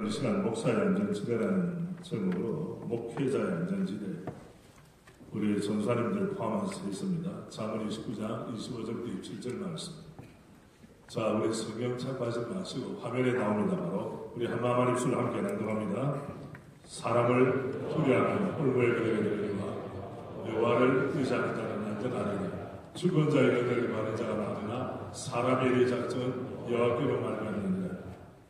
이 시간 목사의 안전지대라는 제목으로 목회자의 안전지대, 우리 전사님들 포함해서 있습니다. 잠언 29장 25절부터 27절 말씀. 자, 우리 성경 참고하지 마시고 화면에 나옵니다. 바로 우리 한마음 입술로 함께 낭독합니다. 사람을 두려워하는 홀로의 그에게 들리와 여호와를 의지하는 자는 안전하리라. 죽은 자의 그들을 받는 자가 많으나 사람의 일의 작정은 여호와께로 말미암느니라.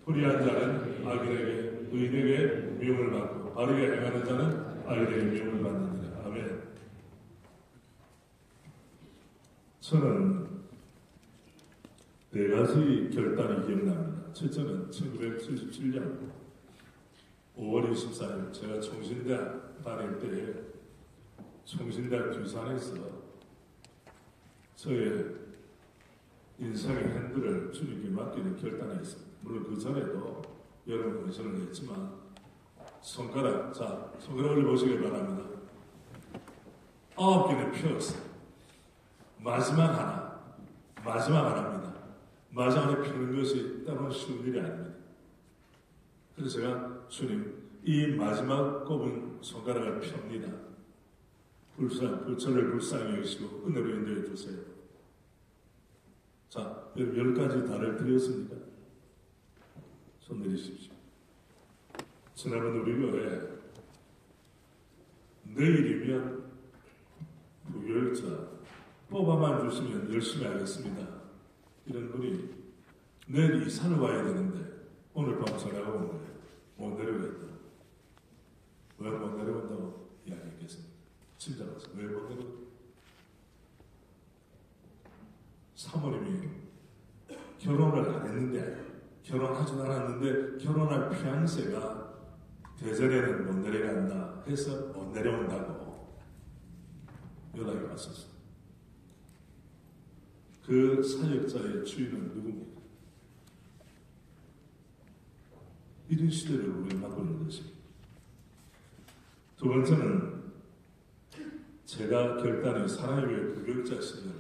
불의한 자는 악인에게 의인에게 미움을 받고 바르게 행하는 자는 악인에게 미움을 받느니라. 아멘. 저는 네 가지 결단이 기억납니다. 첫째는 1977년 5월 24일 제가 총신대학 다닐 때에 총신대학 뒷산에서 저의 인생의 핸들을 주님께 맡기는 결단을 했습니다. 물론 그 전에도 여러 번 의전을 했지만 손가락 올려 보시기 바랍니다. 9개는 피었어요. 마지막 하나입니다. 마지막에 피는 것이 때로는 쉬운 일이 아닙니다. 그래서 제가 주님, 이 마지막 꼽은 손가락을 펴니다. 저를 불쌍히 여기시고 은혜로 인도해 주세요. 자, 10가지 달을 드렸습니까? 손 내리십시오. 지난번 우리 교회에 내일이면 부교육자 뽑아만 주시면 열심히 하겠습니다. 이런 분이 내일 이사를 와야 되는데 오늘 밤 전화가 온 거예요. 못 내려오겠다. 왜 못 내려온다고 이야기했겠습니다. 친절하서 왜 못 내려온다? 사모님이 결혼을 안 했는데 결혼하지도 않았는데 결혼할 피앙세가 대전에는 못 내려간다 해서 못 내려온다고 연락이 왔었어요. 그 사역자의 주인은 누굽니까? 이런 시대를 우리가 맞고 있는 것입니다. 두 번째는 제가 결단한 사랑의 부교육자 시절,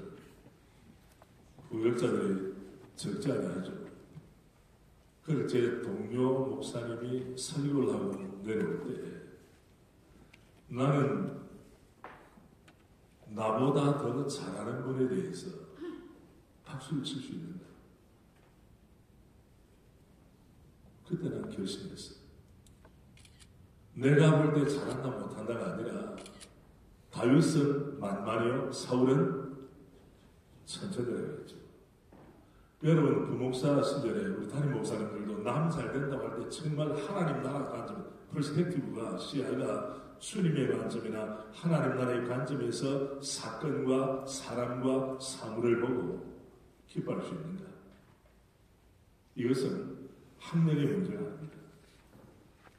부교육자들이 적지 않아야죠. 그래서 제 동료 목사님이 설교를 하고 내려올 때 나는 나보다 더 잘하는 분에 대해서 박수를 칠 수 있는다. 그때 난 결심했어요. 내가 볼 때 잘한다 못한다가 아니라 다윗은 만만이요 사울은 천천히라고 했죠. 여러분 부목사 시절에 우리 담임 목사님들도 남 잘 된다고 할 때 정말 하나님 나라 관점, 퍼스펙티브가 시야가 주님의 관점이나 하나님 나라의 관점에서 사건과 사람과 사물을 보고 기뻐할 수 있는가? 이것은 학력의 문제가 아닙니다.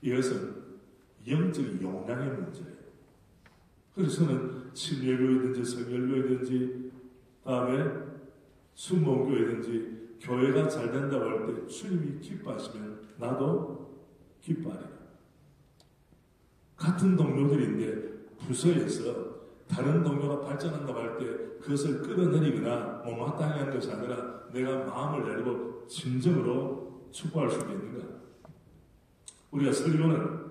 이것은 영적 역량의 문제예요. 그래서 저는 침례교회든지 성결교회든지 다음에 순복음교회든지 교회가 잘 된다고 할 때 주님이 기뻐하시면 나도 기뻐하리라. 같은 동료들인데 부서에서 다른 동료가 발전한다고 할 때 그것을 끌어내리거나 못마땅히 하는 것이 아니라 내가 마음을 열고 진정으로 축복할 수 있는가? 우리가 설교는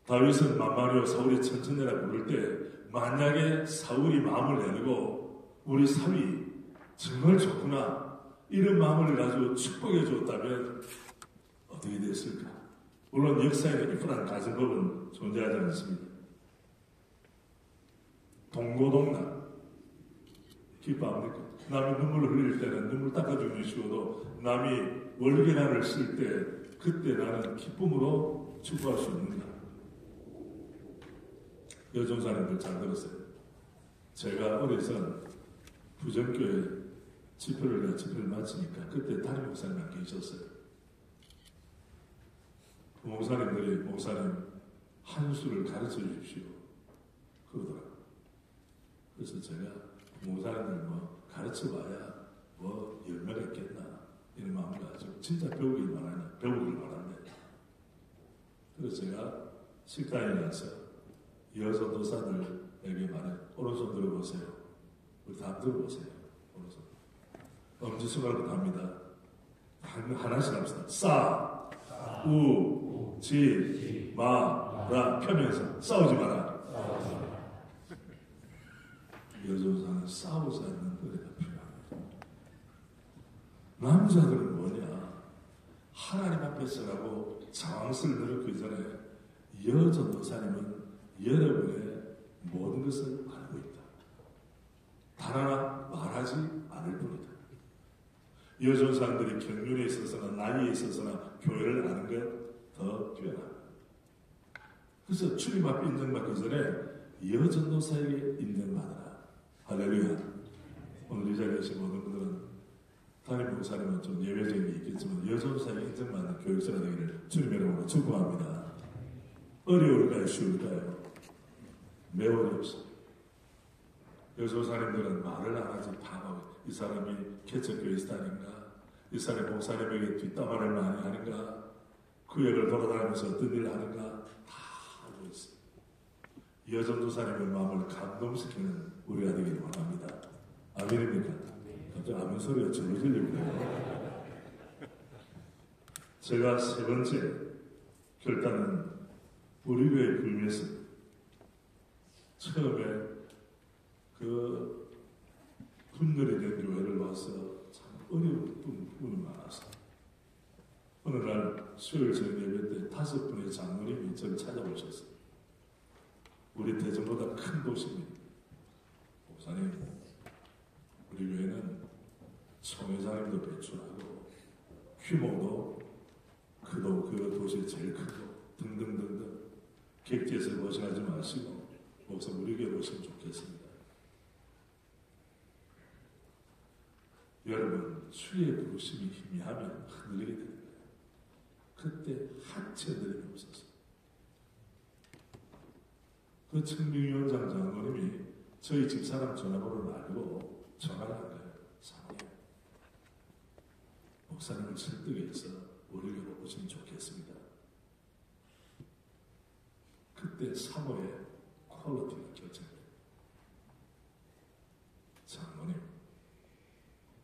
다윗은 만만이요 사울이 천천히라고 부를 때 만약에 사울이 마음을 열고 우리 사위 정말 좋구나 이런 마음을 가지고 축복해 줬다면 어떻게 됐을까? 물론 역사에는 이쁘한 가정법은 존재하지 않습니다. 동고동락 기뻐합니까? 남이 눈물을 흘릴 때는 눈물 닦아주는 시고도 남이 월계란을 쓸 때 그때 나는 기쁨으로 축복할 수 있는가? 여종사님들 잘 들었어요. 제가 어려서 부정교회 집회를 마치니까 그때 담임 목사님 안 계셨어요. 목사님들이 목사님 한 수를 가르쳐 주십시오 그러더라고요. 그래서 제가 목사님들 가르쳐 봐야 열매가 있겠나 이런 마음을 가지고 진짜 배우길 바란데 그래서 제가 식당에 가서 여전도사들에게 말해 오른손 들어보세요. 우리 다 들어보세요. 오른손 엄지손가락부터 합니다. 다 하나씩 합시다. 싸, 우, 지, 마, 라 펴면서 싸우지 마라. 여전사는 싸우지 않는 노래가 필요합니다. 남자들은 뭐냐? 하나님 앞에 서라고 장황스를 넣기 전에 여전도사님은 여러분의 모든 것을 알고 있다. 단 하나 말하지 않을 뿐이다. 여전사람들이 경륜에 있어서나 나이에 있어서나 교회를 아는 것 더 뛰어납니다. 그래서 주님 앞에 인정받기 전에 여전도사에게 인정받으라. 할렐루야. 오늘 이 자리에 계신 모든 분들은 담임 목사님은 좀 예외적인 게 있겠지만 여전도사에게 인정받는 교육자가 되기를 주님의 이름으로 축복합니다. 어려울까요? 쉬울까요? 매우 어렵습니다. 여전도사님들은 말을 안 하지 다 이 사람이 개척교회 스타일인가? 이 사람이 목사님에게 뒷담화를 많이 하는가? 그 역을 돌아다니면서 어떤 일을 하는가? 다 알고 있어요. 여전도사님의 마음을 감동시키는 우리가 되기를 원합니다. 아멘입니까? 갑자기 아멘 소리가 절로 들리고요. 제가 세 번째 결단은 우리 교회 불면서 처음에 그 분열이 된 교회를 와서 참 어려운 부분이 많았어요. 어느 날 수요일 저녁 예배 때 5분의 장로님이 저를 찾아오셨어요. 우리 대전보다 큰 도시입니다. 목사님, 우리 교회는 총회장님도 배출하고 규모도 그 도시에 제일 크고 등등등등 객지에서 고생하지 마시고 목사 우리 교회 오시면 좋겠습니다. 여러분 주의 부르심이 희미하면 흔들리게 되는 거예요. 그때 한채들이 없었어요. 그 청빙위원장 장로님이 저희 집사람 전화번호를 알고 전화를 한 거예요. 사모님, 목사님을 설득해서 우리 교회로 오시면 좋겠습니다. 그때 사모의 퀄리티가 결정돼요. 장로님,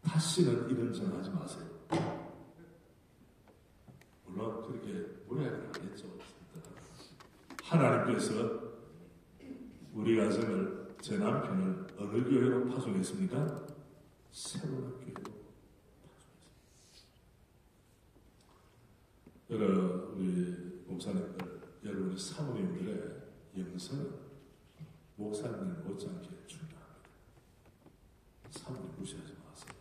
다시는 이런 전화하지 마세요. 물론 그렇게 무례하게 안 했죠. 하나님께서 우리 가정을, 제 남편을 어느 교회로 파송했습니까? 새로운 교회로 파송했습니다. 우리 목사님들, 여러분의 사모님들의 영성은 목사님을 못지않게 중요합니다. 사모님 무시하지 마세요.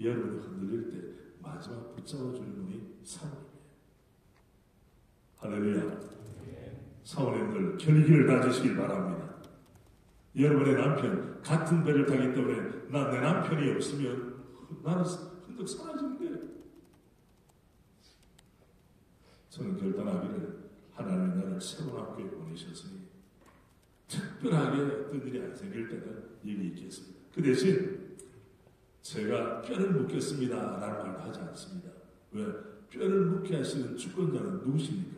여러분이 흔들릴 때 마지막 붙잡아주는 분이 사모님이에요. 할렐루야. 사모님들 결기를 다지시길 바랍니다. 여러분의 남편 같은 배를 타기 때문에 내 남편이 없으면 나는 흔적 사라지는데, 저는 결단하기를 하나님이 나를 새로운 학교에 보내셨으니 특별하게 어떤 일이 안 생길 때는 일이 있겠습니다. 그 대신 제가 뼈를 묻겠습니다 라는 말도 하지 않습니다. 왜? 뼈를 묻게 하시는 주권자는 누구십니까?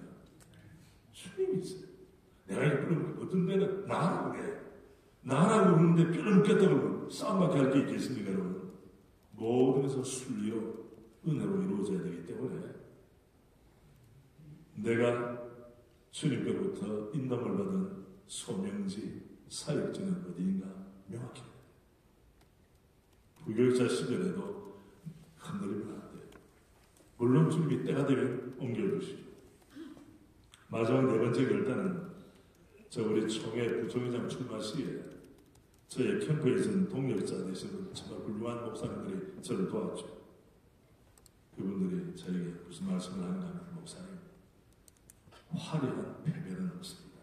주님이세요. 내가 이 뼈를 묻게, 어떤 데는 나라고 그래. 나라고 그러는데 뼈를 묻겠다고 싸움밖에 할 게 있겠습니까, 여러분? 모든 것은 순리로, 은혜로 이루어져야 되기 때문에 내가 주님께로부터 인도를 받은 소명지, 사역지는 어디인가 명확해요. 부교육자 시절에도 흔들리면 안 돼요. 물론 주님이 때가 되면 옮겨주시죠. 마지막 네 번째 결단은 우리 총회 부총회장 출마 시에 저의 캠프에 있는 동력자 되시는 정말 훌륭한 목사님들이 저를 도왔죠. 그분들이 저에게 무슨 말씀을 하는가 하면, 목사님, 화려한 패배는 없습니다.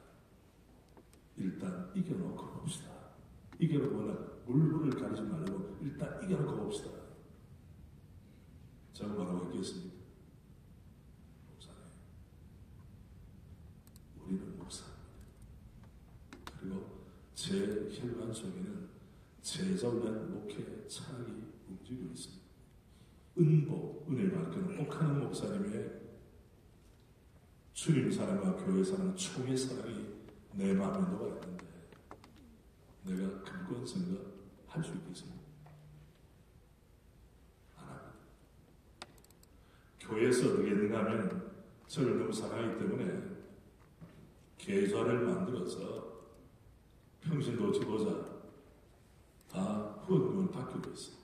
일단 이겨놓고 봅시다. 이겨놓고 물불을 가리지 말고 일단 이겨놓고 봅시다. 제가 뭐라고 했겠습니까? 목사님, 우리는 목사입니다. 그리고 제 혈관 속에는 제자를 위한 목회 철학이 움직이고 있습니다. 은복, 은혜를 밝히는 옥하는 목사님의 주님 사랑과 교회 사랑, 총회 사랑이 내 마음에 녹아있는데 내가 금권 선거 할 수 있겠습니까? 안 합니다. 교회에서 어떻게 했는가 하면 저를 너무 사랑하기 때문에 계좌를 만들어서 평신도 지도자 다 후원금을 받기로 했어요.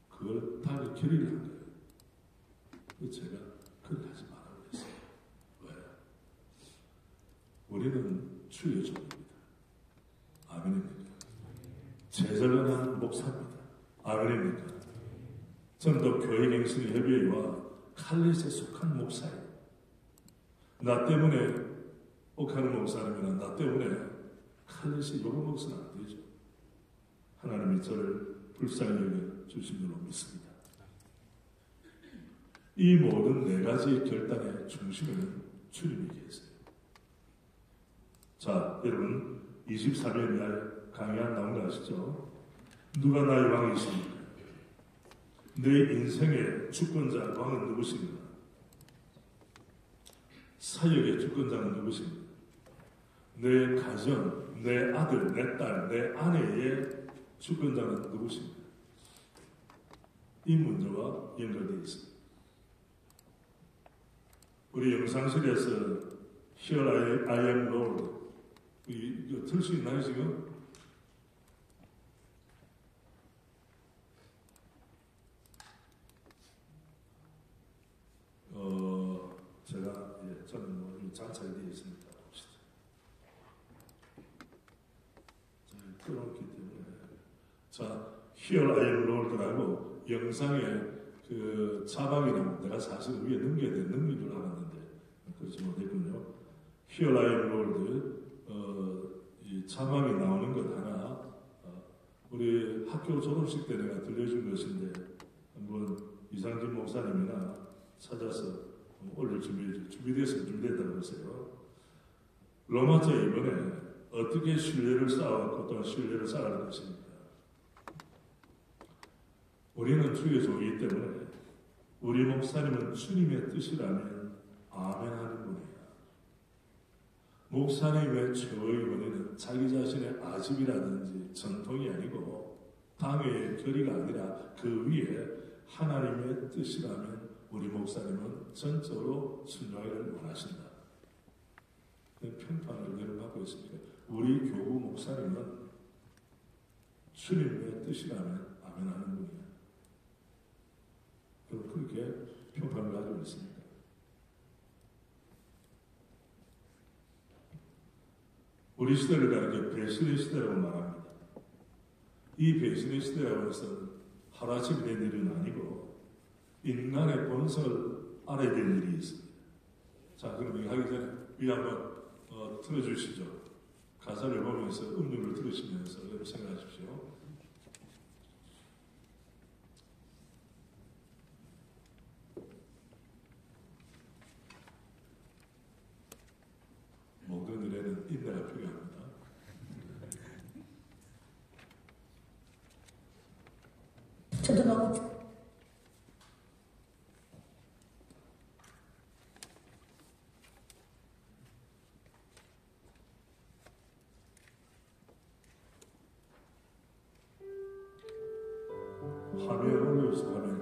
그걸 다 결의를 한 거예요. 그래서 제가 그걸 하지 말라고 했어요. 왜? 우리는 주의 종입니다. 아멘입니까? 제절련한 목사입니다. 아멘입니까? 전도 교회갱신 협의회와 칼렛에 속한 목사예요. 나 때문에 옥하는 목사님이나 나 때문에 칼렛이 욕을 먹어서는 안 되죠. 하나님이 저를 불쌍히 여겨 주신 줄로 믿습니다. 이 모든 네 가지 결단의 중심에는 주님이 계세요. 자, 여러분 23일 날 강의한 나온 거 아시죠? 누가 나의 왕이십니까? 내 인생의 주권자 왕은 누구십니까? 사역의 주권자는 누구십니까? 내 가정, 내 아들, 내 딸, 내 아내의 주권자는 누구십니까? 이 문제와 연결되어 있습니다. 우리 영상실에서 Here I am Lord 이거 틀 수 있나요 지금? 제가 저는 뭐 장착이 되어 있으니까 봅시다. 자, 끊었기 때문에 자, Here I am Lord라고 영상에 그 자막이 나오면 내가 사실 위에 넘겨야 돼 넘긴 줄 알았는데 그렇지 못했군요. Here I am Lord 이 자막이 나오는 것 하나 우리 학교 졸업식 때 내가 들려준 것인데 한번 이상진 목사님이나 찾아서 올릴 준비됐다고 하세요. 로마서 이번에 어떻게 신뢰를 쌓아왔고 또 신뢰를 쌓아갈 것입니까? 우리는 주의 종이기 때문에 우리 목사님은 주님의 뜻이라면 아멘 하는 분이에요. 목사님의 최고의 권위는 자기 자신의 아집이라든지 전통이 아니고 당회의 결의가 아니라 그 위에 하나님의 뜻이라면 우리 목사님은 전적으로 순종하기를 원하신다. 평판을 의견을 받고 있습니다. 우리 교구 목사님은 주님의 뜻이라면 아멘 하는 분이에요. 그렇게 평판을 가지고 있습니다. 우리 시대를 가리켜 배신의 시대라고 말합니다. 이 배신의 시대라고 해서 하루아침에 된 일은 아니고 인간의 본성을 알아야 될 일이 있습니다. 자, 그럼 이거 하기 전에 위 한번 틀어주시죠. 가사를 보면서 음률을 들으시면서 여러분 생각하십시오. 모든 일에는 인내가 필요합니다. 저도 너무 화면에 올려서 화면.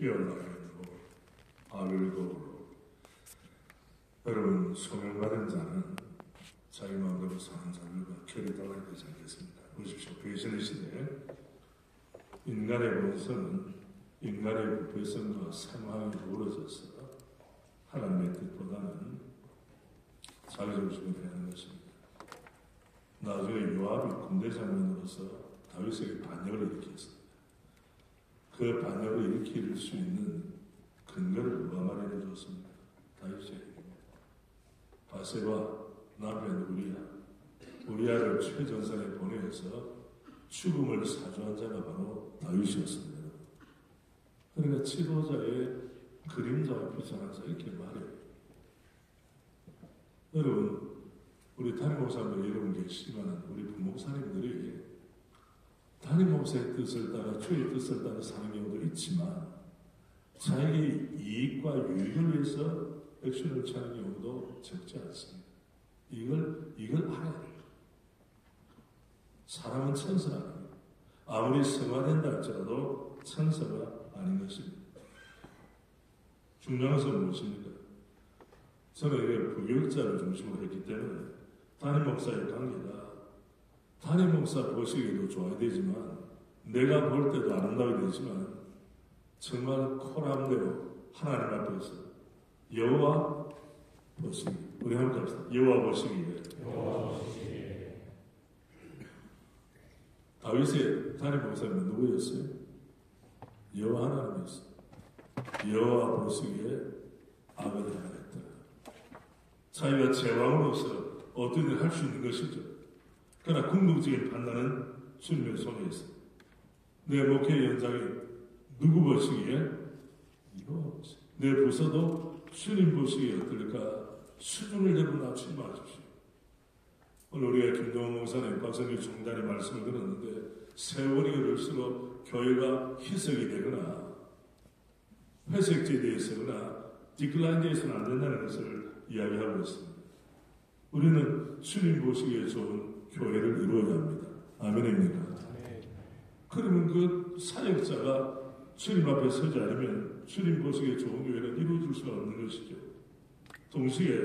피어나고 아벨도 여러분 소명받은 자는 자기 마음대로 사는 자들과 결이 달라야 되지 않겠습니까? 보십시오. 배신의 시대에 인간의 본성은 인간의 부패성과 상황이 어우러져서 하나님의 뜻보다는 자기중심을 해야 하는 것입니다. 나중에 요압이 군대 장관으로서 다윗에게 반역을 일으켰습니다. 그 반역을 일으킬 수 있는 근거를 누가 마련해 줬습니다. 다윗에게. 바세바 남편 우리아를 최전선에 보내서 죽음을 사주한 자가 바로 다윗이었습니다. 그러니까 지도자의 그림자와 비전한 자 이렇게 말해요. 여러분, 우리 담임 목사님들 여러분 계시지만 우리 부목사님들이 담임 목사의 뜻을 따라 주의 뜻을 따라 사는 경우도 있지만 자기 이익과 유익을 위해서 액션을 취하는 경우도 적지 않습니다. 이걸 알아야 돼요. 사람은 천사가 아닙니다. 아무리 성화된다 할지라도 천사가 아닌 것입니다. 중요한 것은 무엇입니까? 저는 이게 부교육자를 중심으로 했기 때문에 담임 목사의 관계가 담임 목사 보시기에도 좋아야 되지만 내가 볼 때도 아름다워야 되지만 정말 코람대로 하나님 앞에서 여호와 보시기 우리 함께 합시다. 여호와 보시기에 다윗의 담임 목사님은 누구였어요? 여호와 하나님이었어요. 여호와 보시기에 악을 행하였더라. 자기가 제왕으로서 어떤 일을 할 수 있는 것이죠. 그러나 궁극적인 판단은 주님의 손에 있습니다. 내 목회 연장이 누구 보시기에? 이거 내 부서도 주님 보시기에 어떨까? 수준을 여러분 낮추지 마십시오. 오늘 우리가 김동원 목사님, 박성규 총장의 말씀을 들었는데 세월이 흐를수록 교회가 희석이 되거나 회색지에 대해서거나 디클라인되어서는 안 된다는 것을 이야기하고 있습니다. 우리는 주님 보시기에 좋은 교회를 이루어야 합니다. 아멘입니까? 그러면 그 사역자가 주님 앞에 서지 않으면 주님 보시기에 좋은 교회는 이루어질 수가 없는 것이죠. 동시에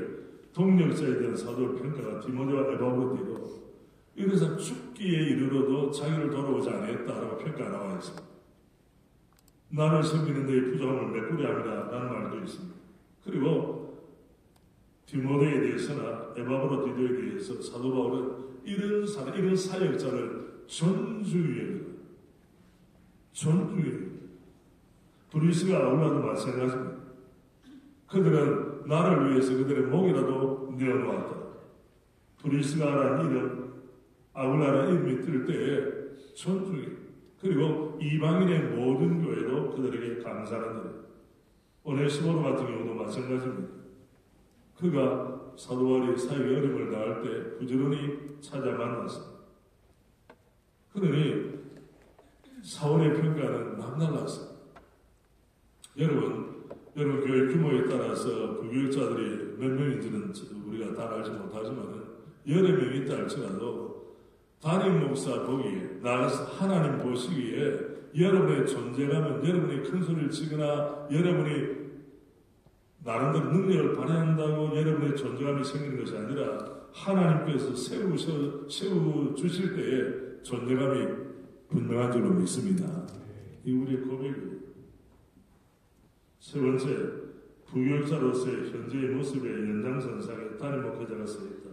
동력자에 대한 사도 평가가 디모데와 에바브로디도 이래서 죽기에 이르러도 자기를 돌아오지 않았다라고 평가가 나와 있습니다. 나를 섬기는 데의 부족함을 메꾸려 합니다. 라는 말도 있습니다. 그리고 디모데에 대해서나 에바브로디도에 대해서 사도 바울은 이런 사역자를 존중해요. 존중해요. 브리스가 아울라도 마찬가지입니다. 그들은 나를 위해서 그들의 목이라도 내어놓았다. 브리스가라는 이름, 아울라라는 이름이 뜰 때에 존중해. 그리고 이방인의 모든 교회도 그들에게 감사하는 일. 오네시모로 같은 경우도 마찬가지입니다. 그가 사도 바울이 사역의 어려움을 당할 때 부지런히 찾아 만났습니다. 그러니 사울의 평가는 남달랐습니다. 여러분 교회 규모에 따라서 부교육자들이 몇 명인지는 우리가 다 알지 못하지만 여러 명이 있다 할지라도 담임 목사 보기에 나아가서 하나님 보시기에 여러분의 존재감은 여러분이 큰 소리를 치거나 여러분이 나름대로 능력을 발휘한다고 여러분의 존재감이 생기는 것이 아니라 하나님께서 세워주실 때에 존재감이 분명한 줄로 믿습니다. 이 우리의 고백이에요. 세 번째, 부교육자로서의 현재의 모습의 연장선상에 담임 목회자가 서있다.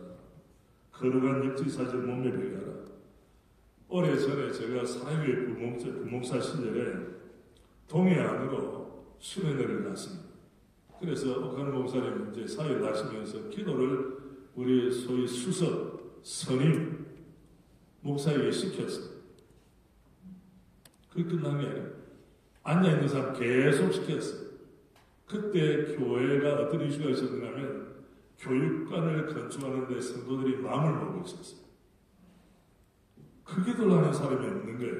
거룩한 역지사절 몸에 배겨라. 오래전에 제가 사회의 부목사 시절에 동해안으로 수련회를 갔습니다. 그래서 옥한 목사님 이제 사회를 하시면서 기도를 우리 소위 수석, 선임 목사에게 시켰어요. 그게 끝난 게 아니에요. 앉아있는 사람 계속 시켰어요. 그때 교회가 어떤 이슈가 있었는가 하면 교육관을 건축하는데 성도들이 마음을 먹고 있었어요. 그게 돌아가는 사람이 없는 거예요.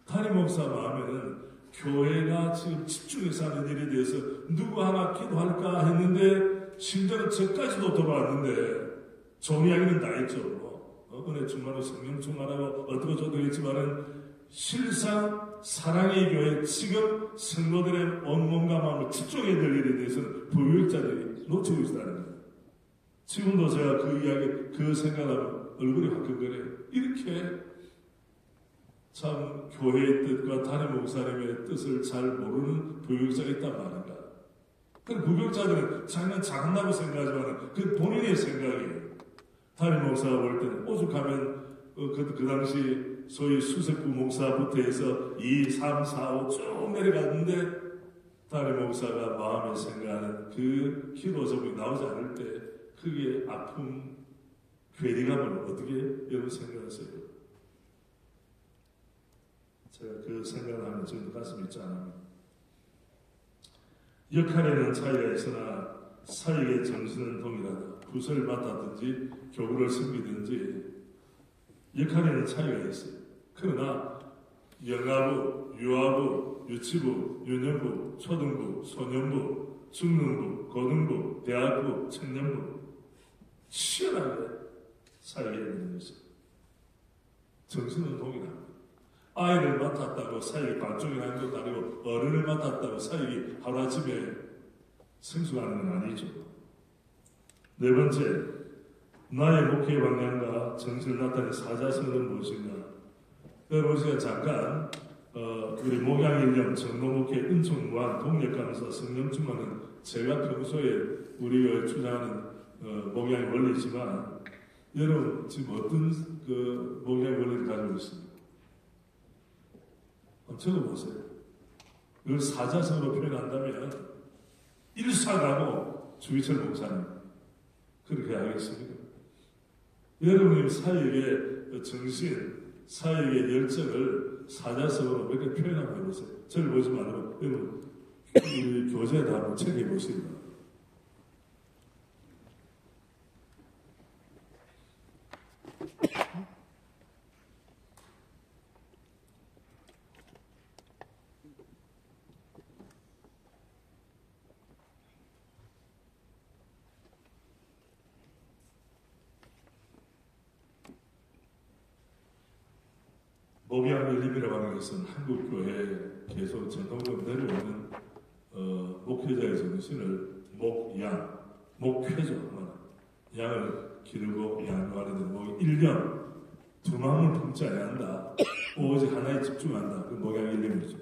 담임 목사 마음에는 교회가 지금 집중해서 하는 일에 대해서 누구 하나 기도할까 했는데 심지어는 저까지도 돌아왔는데 좋은 이야기는 다 했죠. 은혜 충만하고 성령 충만하고 어떻게 저도 했지만은 실상 사랑의 교회 지금 성도들의 온몸과 마음을 집중해야 될 일에 대해서는 부교육자들이 놓치고 있다는 거예요. 지금도 제가 그 이야기, 그 생각하면 얼굴이 화끈거려요. 이렇게 참 교회의 뜻과 담임 목사님의 뜻을 잘 모르는 부교육자가 있단 말인가. 그 부교육자들은 자기는 잘한다고 생각하지만 그 본인의 생각이에요. 담임 목사가 볼 때는 오죽하면 그 당시 소위 수석부 목사부터 해서 2, 3, 4, 5 쭉 내려갔는데 담임 목사가 마음에 생각하는 그 기도 제목이 나오지 않을 때 그게 아픔, 괴리감을 어떻게 여러분 생각하세요? 제가 그 생각을 하면 지금도 가슴이 짠합니다. 역할에는 차이가 있으나 사역의 정신은 동일하다. 부서를 맡았든지 교구를 섬기든지 역할에는 차이가 있어요. 그러나 영아부, 유아부, 유치부, 유년부, 초등부, 소년부, 중등부, 고등부, 대학부, 청년부 치열하게 사역해야 되는 것이죠. 정신은 동일합니다. 아이를 맡았다고 사역이 발종이라는 것도 아니고 어른을 맡았다고 사역이 하루아침에 성숙하는 건 아니죠. 네 번째, 나의 목회 방향과 정신을 나타내는 사자성어는 무엇인가? 여러분 제가 잠깐 우리 목양일념 정도목회 은총무한 동력감사 성령충만은 제가 평소에 우리가 주장하는 목양의 원리지만 여러분 지금 어떤 그 목양의 원리를 가지고 있습니까? 한번 적어보세요. 이걸 사자성어로 표현한다면 일사가고 주의철 목사님 그렇게 하겠습니다. 여러분의 사역의 정신, 사역의 열정을 사자성어로 몇 개 표현 한번 해보세요. 저를 보지 말고 여러분 우리 교재에다 한번 체크해 보시기 바랍니다. 목양일림이라고 하는 것은 한국교회에 계속 전통적으로 내려오는 목회자의 정신을 목양, 목회죠. 양을 기르고 양육하는 목 일념, 두 마음을 품지 않는다. 오직 하나에 집중한다. 그 목양일림이죠.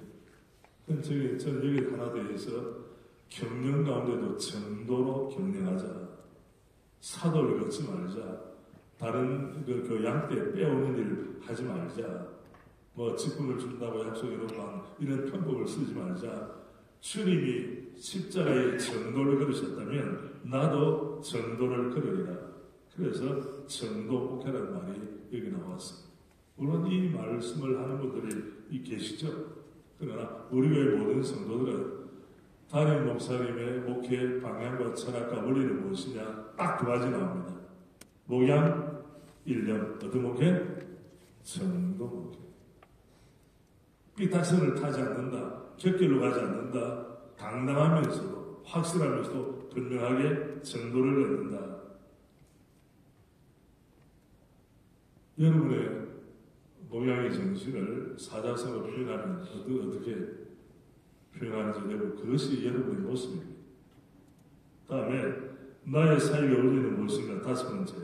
저는 여기 하나 대해서 경영 가운데도 정도로 경영하자. 사도를 걷지 말자. 다른 그 양떼 빼오는 일을 하지 말자. 뭐 직분을 준다고 약속해놓고 이런 편법을 쓰지 말자. 주님이 십자가에 정도를 걸으셨다면 나도 정도를 걸으리라. 그래서 정도 목회라는 말이 여기 나왔습니다. 물론 이 말씀을 하는 분들이 계시죠. 그러나 우리 교회 모든 성도들은 담임 목사님의 목회 방향과 철학과 원리는 무엇이냐 딱 두 가지 나옵니다. 목양, 일념, 어떤 목회? 정도 목회. 삐딱선을 타지 않는다. 곁길로 가지 않는다. 당당하면서도 확실하면서도 분명하게 정도를 얻는다. 여러분의 목양의 정신을 사자성어로 표현하면 어떻게 표현하는지 여러분 그것이 여러분의 모습입니다. 다음에 나의 사역에 어울리는 무엇인가 다섯 번째.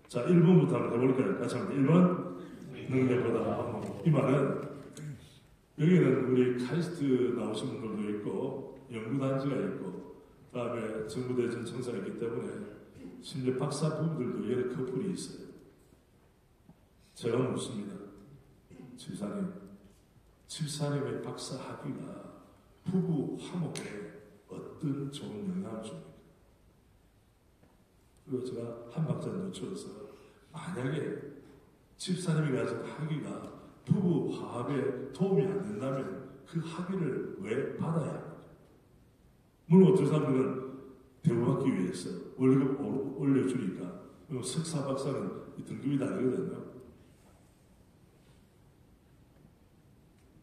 자 1번부터 한번 해볼까요? 같이 한번 1번 능력보다 이 말은 여기는 우리 카이스트 나오신 분들도 있고 연구단지가 있고 다음에 정부대전 청사가 있기 때문에 심지어 박사 부부들도 여러 커플이 있어요. 제가 묻습니다. 집사님의 박사 학위가 부부 화목에 어떤 좋은 영향을 줍니까? 그리고 제가 한 박자 늦춰서 만약에 집사님이 가진 학위가 부부 화합에 도움이 안 된다면 그 학위를 왜 받아야 합니까? 물론 어떤 사람들은 배우받기 위해서 월급 올려주니까 석사 박사는 등급이 다르거든요.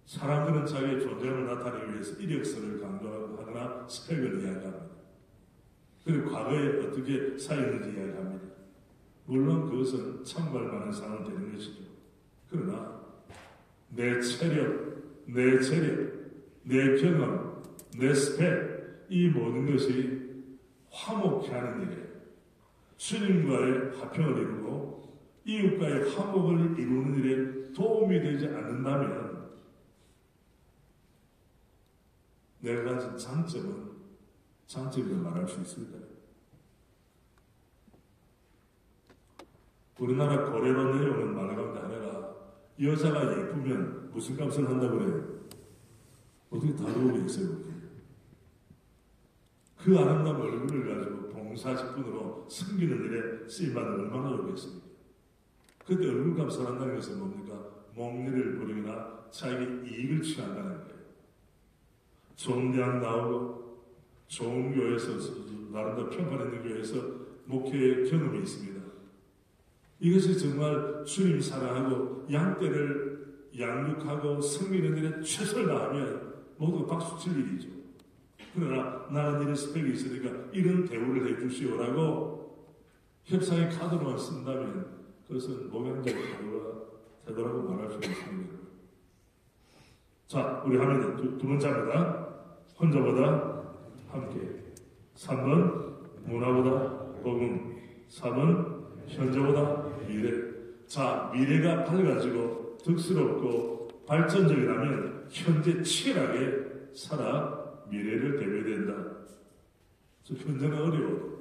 사람들은 자기의 존재를 나타내기 위해서 이력서를 강조하거나 스펙을 이야기합니다. 그리고 과거에 어떻게 사였는지 이야기합니다. 물론 그것은 참고할 만한 상황이 되는 것이죠. 그러나 내 체력, 내 재력, 내 경험, 내 스펙, 이 모든 것이 화목케 하는 일에 주님과의 화평을 이루고 이웃과의 화목을 이루는 일에 도움이 되지 않는다면 내가 가진 장점이라고 말할 수 있습니다. 우리나라 고래로 내려오는 말 가운데 하나가 여자가 예쁘면 무슨 값을 한다고 그래요? 어떻게 다루겠어요? 그 아름다운 얼굴을 가지고 봉사직분으로 섬기는 일에 쓰임받으면 얼마나 좋겠습니까? 그때 얼굴값을 한다는 것은 뭡니까? 목리를 부리거나 자기 이익을 취한다는 거예요. 좋은 대학 나오고 좋은 교회에서 나름대로 평가받는 교회에서 목회의 경험이 있습니다. 이것이 정말 주님 사랑하고 양떼를 양육하고 섬기는 일에 최선을 다하면 모두가 박수칠 일이죠. 그러나 나는 이런 스펙이 있으니까 이런 대우를 해주시오라고 협상의 카드로만 쓴다면 그것은 목양자의 태도라고 말할 수 있습니다. 자, 우리 합니다. 두 번째입니다. 혼자보다 함께. 3번 문화보다 복음. 4번 현재보다 미래. 자, 미래가 밝아지고 득스럽고 발전적이라면 현재 치열하게 살아 미래를 대비해야 된다. 현재는 어려워.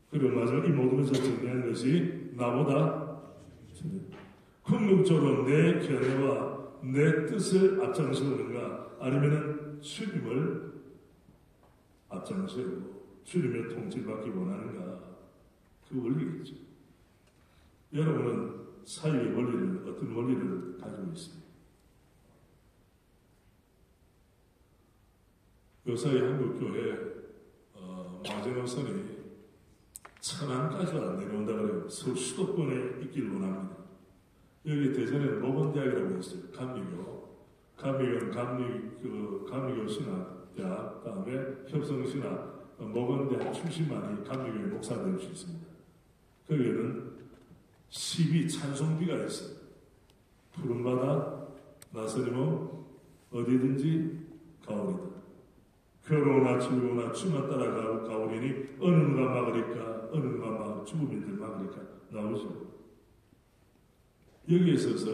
그리고 마지막 이 모든 것을 정리하는 것이 나보다 궁극적으로 내 견해와 내 뜻을 앞장서는가 아니면 주님을 앞장서고 주님의 통치를 받기 원하는가 그 원리겠죠. 여러분은 사유의 원리를 어떤 원리를 가지고 있습니다. 요사이 한국교회 마지막 선이 천안까지 안 내려온다 그래요. 서울 수도권에 있기를 원합니다. 여기 대전에는 모건대학이라고 있어요. 감리교는 감리교 신학대학, 다음에 협성신학, 모건대학 출신만이 감리교의 목사 될 수 있습니다. 거기에는 시비, 찬송비가 있어요. 푸른바다, 나서리면 어디든지 가오리다. 괴로우나 즐거우나 주만 따라가고 가오리니 어느 누가 막으리까 어느 누가 막 죽음인들 막으리까 나오죠. 여기에 있어서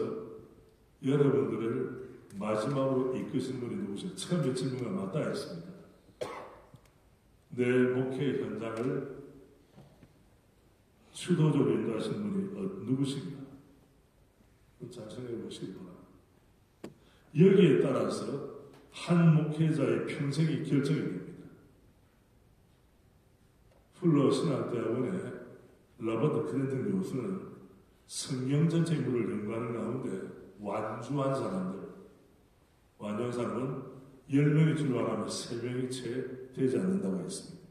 여러분들을 마지막으로 이끄신 분이 누구세요? 처음에 질문과 맞닿아 있습니다. 내 목회 현장을 주도적으로 인도하신 분이 누구신가? 잘 생각해 보시기 바랍니다. 여기에 따라서 한 목회자의 평생이 결정이 됩니다. 풀러 신학대학원의 로버트 클린턴 교수는 성경 전체 인물을 연구하는 가운데 완주한 사람은 10명이 출발하면 3명이 채 되지 않는다고 했습니다.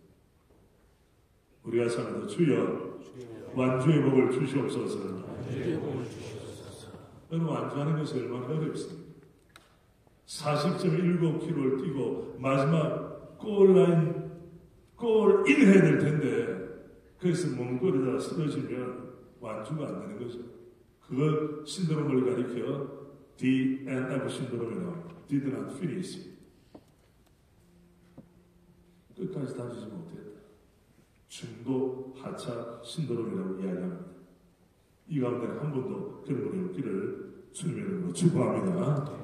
우리가 참여도 주여 완주의 복을 주시옵소서. 여러분 완주하는 것이 얼마나 어렵습니다. 40.19km를 뛰고 마지막 골인 해야 될 텐데 거기서 몽골에다 쓰러지면 완주가 안 되는 거죠. 그거 신드롬을 가리켜 DNF 신드롬이라고 did not finish. 끝까지 다니지 못했다. 중도 하차 신드롬이라고 이야기합니다. 이 가운데 한 번도 그런 분이 없기를 주님의 이름으로 축복합니다.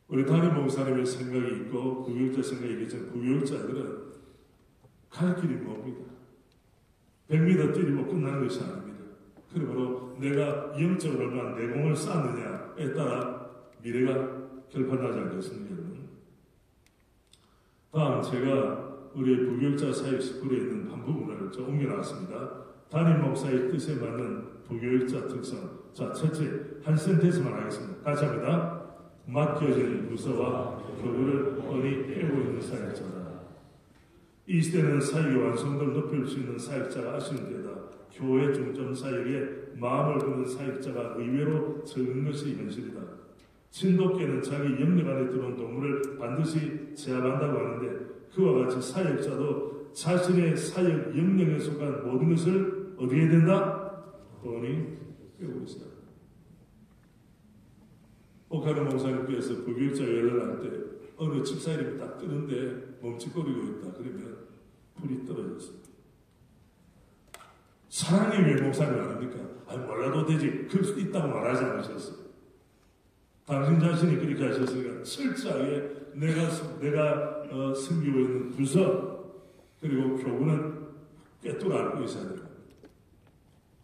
우리 담임 목사님의 생각이 있고 부교육자 생각이 있겠지만 부교육자들은 갈 길이 뭡니다. 100m 뛰고 끝나는 것이 아닙니다. 그러므로 내가 영적으로 얼마나 내공을 쌓느냐에 따라 미래가 결판나지 않겠습니다. 여러분. 다음 제가 우리 부교육자 사역 스쿨에 있는 한 부분을 좀 옮겨놨습니다. 담임 목사의 뜻에 맞는 부교육자 특성. 자, 첫째 한 센텐스만 하겠습니다. 같이 합니다. 맡겨진 부서와 교구를 뻔히 깨고 있는 사역자다. 이 시대는 사역의 완성도를 높일 수 있는 사역자가 아쉬운데다 교회 중점 사역에 마음을 두는 사역자가 의외로 적은 것이 현실이다. 진돗개는 자기 영역 안에 들어온 동물을 반드시 제압한다고 하는데 그와 같이 사역자도 자신의 사역 영역에 속한 모든 것을 어떻게 해야 된다? 뻔히 깨고 있어요. 오카노 목사님께서 부교육자 연락할 때 어느 집사님이 딱 뜨는데 멈칫거리고 있다. 그러면 불이 떨어졌습니다. 사랑이 왜 목사님 아닙니까? 몰라도 되지. 그럴 수 있다고 말하지 않으셨어요. 당신 자신이 그렇게 하셨으니까 철저하게 내가 섬기고 있는 부서 그리고 교구는 꿰뚫어 앓고 있어야 됩니다.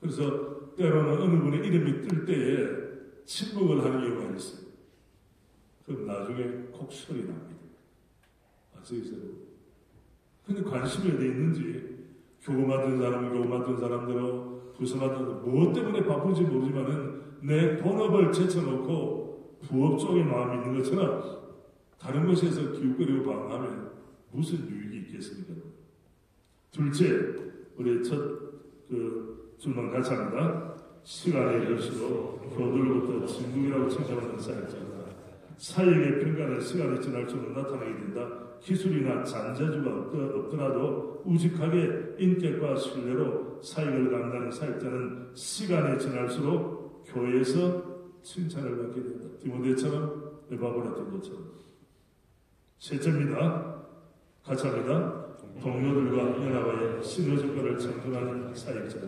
그래서 때로는 어느 분의 이름이 뜰 때에 침묵을 하는 경우가 있어요. 그럼 나중에 콕 소리 납니다. 아시겠어요? 근데 관심이 어디 있는지 교구 맡은 사람은 교구 맡은 사람대로 부서 맡은 사람 무엇 때문에 바쁜지 모르지만은 내 본업을 제쳐놓고 부업 쪽에 마음이 있는 것처럼 다른 것에서 기웃거리고 방황하면 무슨 유익이 있겠습니까? 둘째, 우리 첫 줄만 같이 합니다. 시간의 결실로 교들부터 진국이라고 칭찬하는 사역자다. 사역의 평가는 시간이 지날 줄은 나타나게 된다. 기술이나 잔재주가 없더라도 우직하게 인격과 신뢰로 사역을 감당하는 사역자는 시간이 지날수록 교회에서 칭찬을 받게 된다. 디모데처럼 에바브라틴처럼. 셋째입니다. 같이 합니다. 동료들과 연합하여 시너지과를 전통하는 사역자다.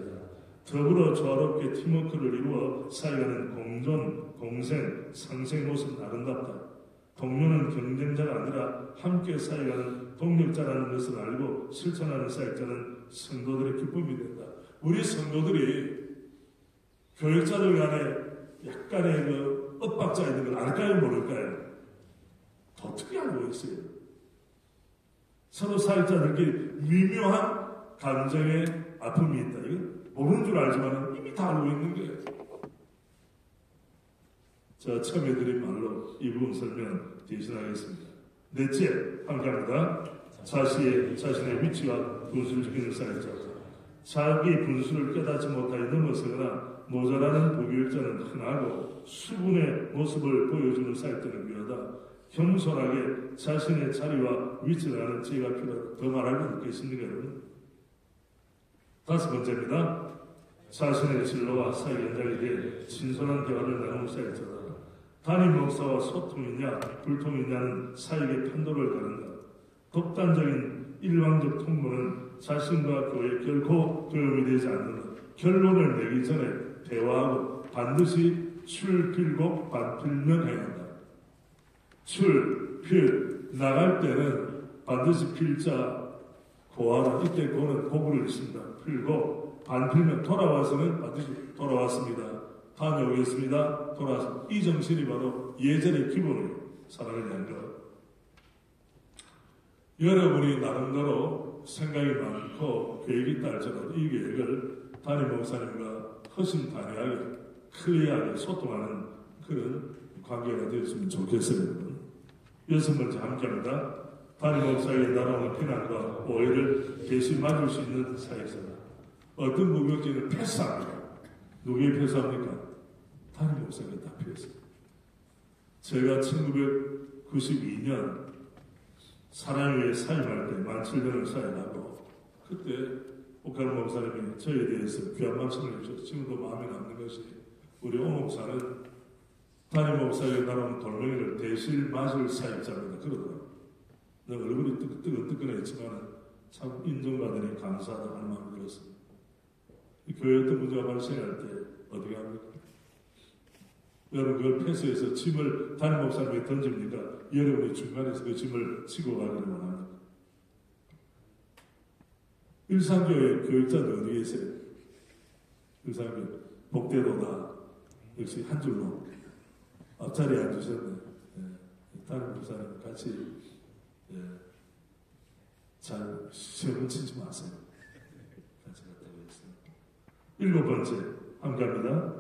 더불어 조화롭게 팀워크를 이루어 사역하는 공존, 공생, 상생 모습은 아름답다. 동료는 경쟁자가 아니라 함께 사역하는 동력자라는 것을 알고 실천하는 사역자는 성도들의 기쁨이 된다. 우리 성도들이 교역자들 간에 약간의 엇박자 있는 걸 알까요, 모를까요? 어떻게 알고 있어요? 서로 사역자들끼리 미묘한 감정의 아픔이 있다. 이거 모르는 줄 알지만 이미 다 알고 있는 거예요. 자, 처음에 드린 말로 이 부분 설명 대신하겠습니다. 넷째, 함께합니다. 자신의 위치와 분수를 지키는 사역자다. 자기 분수를 깨닫지 못하여 넘어서거나 모자라는 부교육자는 흔하고 수군의 모습을 보여주는 사역자는 위하다. 겸손하게 자신의 자리와 위치를 아는 지혜가 필요하다. 더 말할 건 없겠습니까, 여러분? 다섯 번째입니다. 자신의 진로와 사역 현장에게 신선한 대화를 나누는 사역자다. 담임 목사와 소통이냐 불통이냐는 사역의 판도를 가른다. 독단적인 일방적 통보는 자신과 교회에 결코 도움이 되지 않는다. 결론을 내기 전에 대화하고 반드시 출필곡 반필면 해야 한다. 필 나갈 때는 반드시 필자 고하라. 이때 고는 고구를 있습니다. 필고 반필면 돌아와서는 반드시 돌아왔습니다. 다녀오겠습니다. 돌아와서 이 정신이 바로 예전의 기본이에요. 사랑을 위한 것. 여러분이 나름대로 생각이 많고 계획이 있다 할지라도 이 계획을 담임 목사님과 허심탄회하게 클리어하게 소통하는 그런 관계가 되었으면 좋겠어요. 여섯 번째 함께합니다. 담임 목사에게 날아오는 비난과 오해를 대신 맞을 수 있는 사역자다. 어떤 무역지는 패스합니다. 누구에 패스합니까? 담임 목사에게 다 패스합니다. 제가 1992년 사랑교회 사임할 때 17년을 사임하고 그때 오카노 목사님이 저에 대해서 귀한 말씀을 해주셔서 지금도 마음에 남는 것이 우리 오 목사는 담임 목사에게 날아오는 돌멩이를 대실 맞을 사역자입니다. 그러더라고요. 내 얼굴이 뜨끈뜨끈했지만 참 인정받으니 감사하다 하는 마음이 들었습니다. 교회에 어떤 문제가 발생할 때 어떻게 합니까? 여러분 그걸 패스해서 짐을 담임 목사님에게 던집니까? 여러분이 중간에서 그 짐을 치고 가기를 원합니까? 일상교회 교육자는 어디 계세요? 일상교회 복대로다. 역시 한 줄로 앞자리에 앉으셨네. 담임 목사님 같이 잘 시험을 치지 마세요. 같이 갔다고 했습니다. 일곱 번째 함께합니다.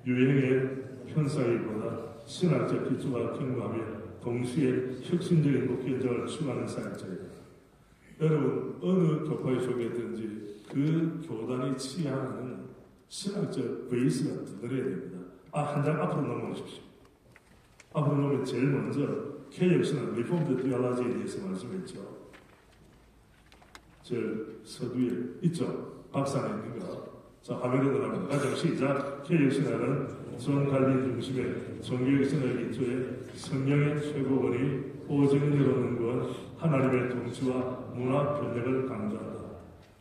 유행의 편사기보다 신학적 기초가 경고하며 동시에 혁신적인 목회 현장을 추구하는 사역자이다. 여러분 어느 교파에 속했든지 그 교단이 취하는 신학적 베이스가 드러내야 됩니다. 한 장 앞으로 넘어오십시오. 앞으로 넘으면 제일 먼저 개혁신학 리폼드 디알라지에 대해서 말씀했죠. 저 서두에 있죠. 박스 안에 있는 거 자, 화면에 들어갑니다. 가정 시작. 개혁신학은 정관리 중심의 정교육신학의 기초에 성령의 최고원이 오직을 이루는 건 하나님의 통치와 문화 변혁을 강조한다.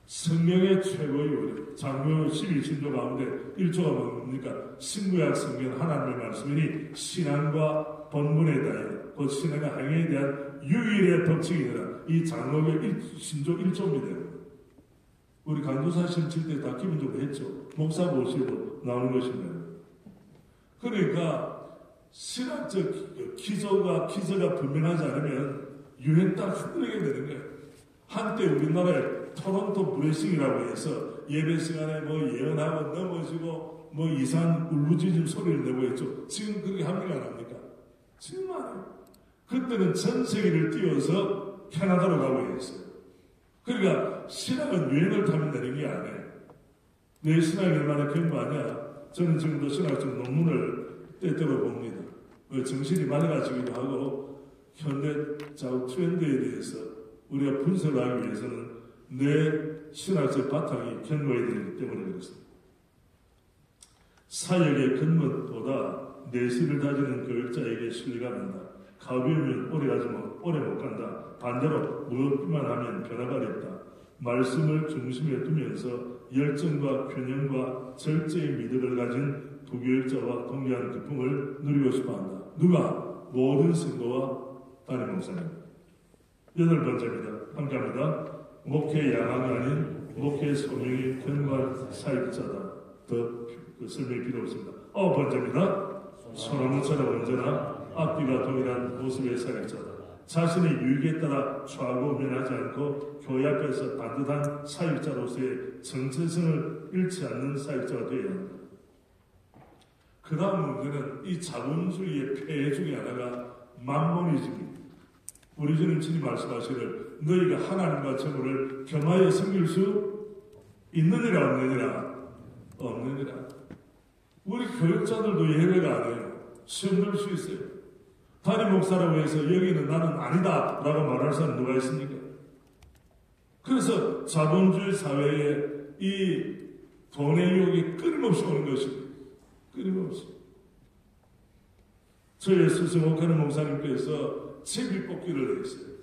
성령의 최고의 원리. 장로 12신조 가운데 1조가 뭡니까? 신구약 성경 하나님의 말씀이니 신앙과 본문에 대하여 그 신앙의 행위에 대한 유일의 법칙이니라. 이 장로의 신조 1조입니다. 우리 강도사 시험 칠 때 다 기본적으로 했죠. 목사 모시고 나오는 것입니다. 그러니까 신학적 기저가 분명하지 않으면 유행 딱 흔들리게 되는 거예요. 한때 우리나라에 토론토 브레싱이라고 해서 예배 시간에 뭐 예언하고 넘어지고 뭐 이상한 울부짖음 소리를 내고 했죠. 지금 그렇게 합니까 안 합니까? 지금 안 해요. 그때는 전 세계를 띄워서 캐나다로 가고 했어요. 그러니까 신학은 유행을 타면 되는 게 아니에요. 내 신학이 얼마나 견고하냐. 저는 지금도 신학적 논문을 때때로 봅니다. 정신이 맑아지기도 하고 현대 좌우 트렌드에 대해서 우리가 분석을 하기 위해서는 내 신학적 바탕이 견고해야 되기 때문에 그렇습니다. 사역의 근본보다 내실을 다지는 교육자에게 신뢰가 간다. 가벼우면 오래 가지면 오래 못 간다. 반대로 무겁기만 하면 변화가 없다. 말씀을 중심에 두면서 열정과 균형과 절제의 미덕을 가진 부교육자와 동일한 기쁨을 누리고 싶어한다. 누가? 모든 성도와 담임 목사님. 8번째입니다. 함께합니다. 목회 양학이 아닌 목회 소명이 견고한 사역자다. 더 설명이 필요 없습니다. 9번째입니다. 소나무처럼 언제나 앞뒤가 동일한 모습의 사역자다. 자신의 유익에 따라 좌고면하지 않고 교회 앞에서 반듯한 사역자로서의 정체성을 잃지 않는 사역자가 되어야 합니다. 그 다음 문제는 이 자본주의의 폐해 중에 하나가 만모니즘입니다. 우리 주님친이 말씀하시기를 너희가 하나님과 재물을 겸하여 섬길 수 있느니라 없느니라? 없느니라. 우리 교육자들도 예외가 아니에요. 시험 들 수 있어요. 담임 목사라고 해서 여기는 나는 아니다 라고 말할 사람 누가 있습니까? 그래서 자본주의 사회에 이 돈의 유혹이 끊임없이 오는 것입니다. 끊임없이. 저의 스승옥하는 목사님께서 제비뽑기를 했어요.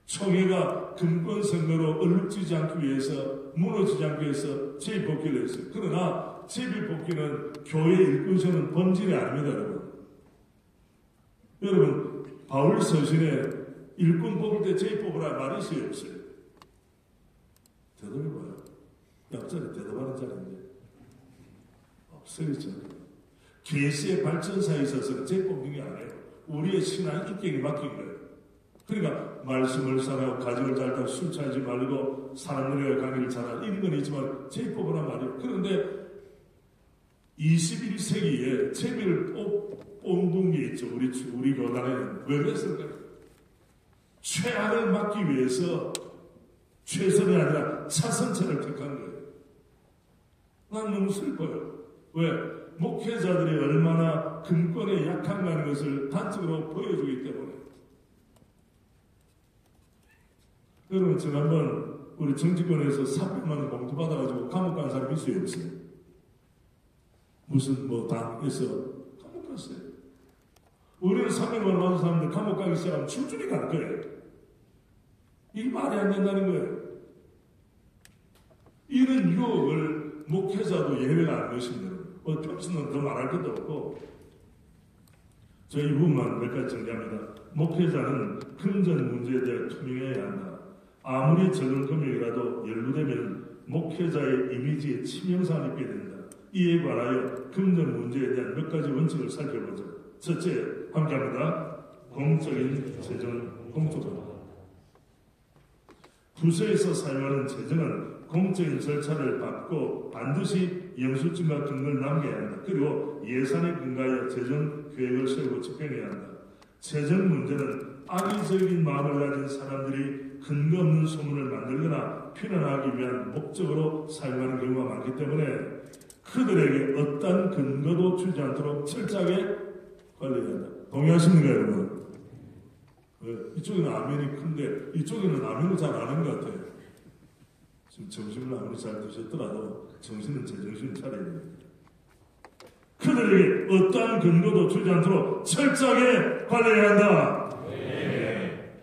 총회가 금권 선거로 얼룩지지 않기 위해서 무너지지 않기 위해서 제비뽑기를 했어요. 그러나 제비뽑기는 교회 일꾼서는 본질이 아닙니다. 여러분 바울 서신에 일꾼 뽑을 때 제비 뽑으라 말이 없어요. 대답이 뭐야? 옆자리 대답하는 자리인데 없어요. 계시의 발전사에 있어서는 제비 뽑는 게 아니에요. 우리의 신앙 인격이 맡긴 거예요. 그러니까 말씀을 사랑하고 가정을 잘 타고 술 취하지 말고 사람들과 관계를 잘하는 이런 건 있지만 제비 뽑으란 말이에요. 그런데 21세기에 제비를 뽑는 게 있죠. 우리 교단에는. 왜 그랬을까요? 최악을 막기 위해서 최선이 아니라 차선책을 택한 거예요. 난 너무 슬퍼요. 왜? 목회자들이 얼마나 금권에 약한가는 것을 단적으로 보여주기 때문에. 여러분, 지난번 우리 정치권에서 300만 원 봉투 받아가지고 감옥 간 사람이 있어요, 없어요? 무슨 당에서 감옥 갔어요. 우리는 300만 원 받은 사람들 감옥 가기 시작하면 줄줄이 갈 거예요. 이게 말이 안 된다는 거예요. 이런 유혹을 목회자도 예외가 아닌 것입니다. 평소는 더 말할 것도 없고 저희 이 부분만 몇 가지 정리합니다. 목회자는 금전 문제에 대해 투명해야 한다. 아무리 적은 금액이라도 연루되면 목회자의 이미지에 치명상을 입게 된다. 이에 관하여 금전 문제에 대한 몇 가지 원칙을 살펴보죠. 첫째, 함께합니다. 공적인 재정, 공적으로. 부서에서 사용하는 재정은 공적인 절차를 밟고 반드시 영수증과 근거를 남겨야 한다. 그리고 예산에 근거하여 재정 계획을 세우고 집행해야 한다. 재정 문제는 악의적인 마음을 가진 사람들이 근거 없는 소문을 만들거나 피난하기 위한 목적으로 사용하는 경우가 많기 때문에 그들에게 어떤 근거도 주지 않도록 철저하게 관리해야 한다. 동의하십니까, 여러분? 이쪽에는 아멘이 큰데 이쪽에는 아멘을 잘 안 하는 것 같아요. 지금 점심을 아무리 잘 드셨더라도 정신은 제정신을 차려야 됩니다. 그들에게 어떠한 근거도 주지 않도록 철저하게 관리해야 한다. 네.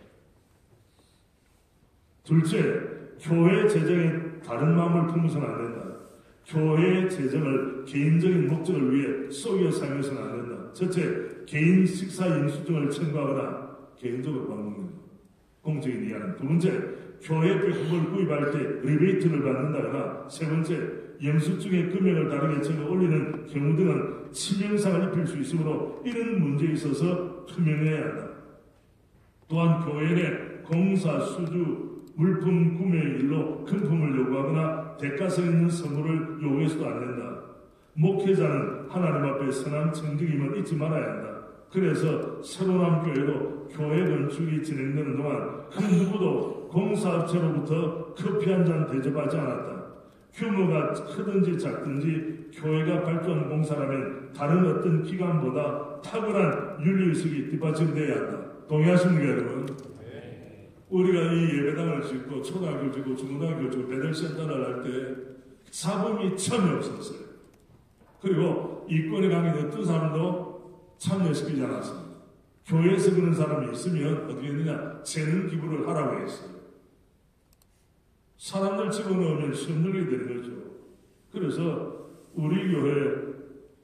둘째, 교회 재정에 다른 마음을 품어서는 안 된다. 교회 재정을 개인적인 목적을 위해 쏘여 사용해서는 안 된다. 첫째, 개인 식사 영수증을 청구하거나 개인적으로 받는 것. 공적인 이하는. 두 번째, 교회 백품을 구입할 때 리베이트를 받는다거나. 세 번째, 영수증의 금액을 다르게 적어 올리는 경우 등은 치명상을 입힐 수 있으므로 이런 문제에 있어서 투명해야 한다. 또한 교회 내 공사, 수주, 물품 구매의 일로 금품을 요구하거나 대가성 있는 선물을 요구해서도 안 된다. 목회자는 하나님 앞에 선한 청직임을 잊지 말아야 한다. 그래서 새로운 교회도 교회 건축이 진행되는 동안 그 누구도 공사업체로부터 커피 한 잔 대접하지 않았다. 규모가 크든지 작든지 교회가 발주한 공사라면 다른 어떤 기관보다 탁월한 윤리의식이 뒷받침되어야 한다. 동의하십니까, 여러분? 우리가 이 예배당을 짓고 초등학교를 짓고 중고등학교를 짓고 배달센터를 할 때 사범이 전혀 없었어요. 그리고 이권에 강의 어떤 사람도 참여시키지 않았습니다. 교회에서 그런 사람이 있으면 어떻게 했느냐? 재능 기부를 하라고 했어요. 사람들 집어넣으면 시험 들게 되는 거죠. 그래서 우리 교회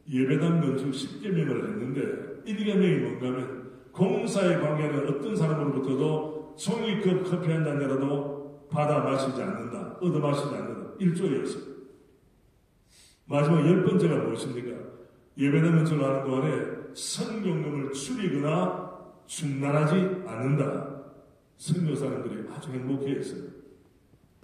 예배당 건축 10개명을 했는데 1개명이 뭔가 하면 공사에 관계하는 어떤 사람으로부터도 종이컵 커피 한 잔이라도 받아 마시지 않는다. 얻어 마시지 않는다. 1조였어요. 마지막 10번째가 무엇입니까? 예배당 건축을 하는 동안에 선경금을 줄이거나 중단하지 않는다. 선교사님들이 아주 행복해했어요.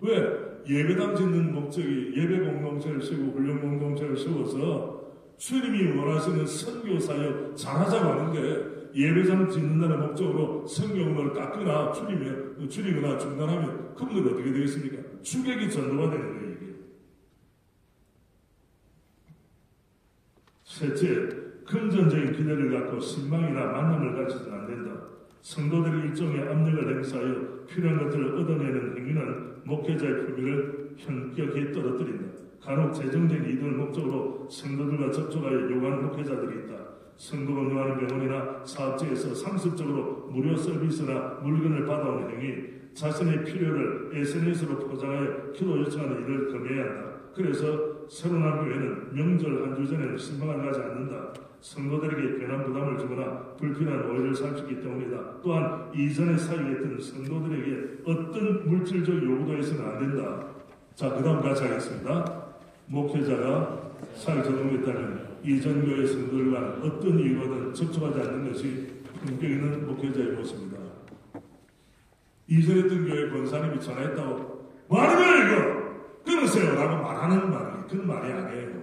왜? 예배당 짓는 목적이 예배 공동체를 세우고 훈련 공동체를 세워서 주님이 원하시는 선교사역 잘하자고 하는데 예배당 짓는다는 목적으로 성경을 깎거나 줄이거나 중단하면 그분들 어떻게 되겠습니까? 주객이 전도가 되는 거예요, 이게. 셋째, 금전적인 기대를 갖고 신망이나 만남을 가지서는 안 된다. 성도들이 일종의 압력을 행사하여 필요한 것들을 얻어내는 행위는 목회자의 품위를 현격히 떨어뜨린다. 간혹 재정적인 이득을 목적으로 성도들과 접촉하여 요구하는 목회자들이 있다. 성도가 운영하는 병원이나 사업지에서 상습적으로 무료 서비스나 물건을 받아오는 행위, 자신의 필요를 SNS로 포장하여 기도 요청하는 일을 금해야 한다. 그래서 새로운 교회는 명절 한 주 전에는 신방을 가지 않는다. 성도들에게 괜한 부담을 주거나 불필요한 오해를 살피기 때문이다. 또한 이전에 사역했던 성도들에게 어떤 물질적 요구도 해서는 안 된다. 자, 그 다음 같이 하겠습니다. 목회자가 사역 전공했다면 이전 교회 성도들과 어떤 이유로든 접촉하지 않는 것이 품격 있는 목회자의 모습입니다. 이전에 했던 교회 권사님이 전화했다고 말이면 이거 끊으세요 라고 말하는 말이 그런 말이 아니에요.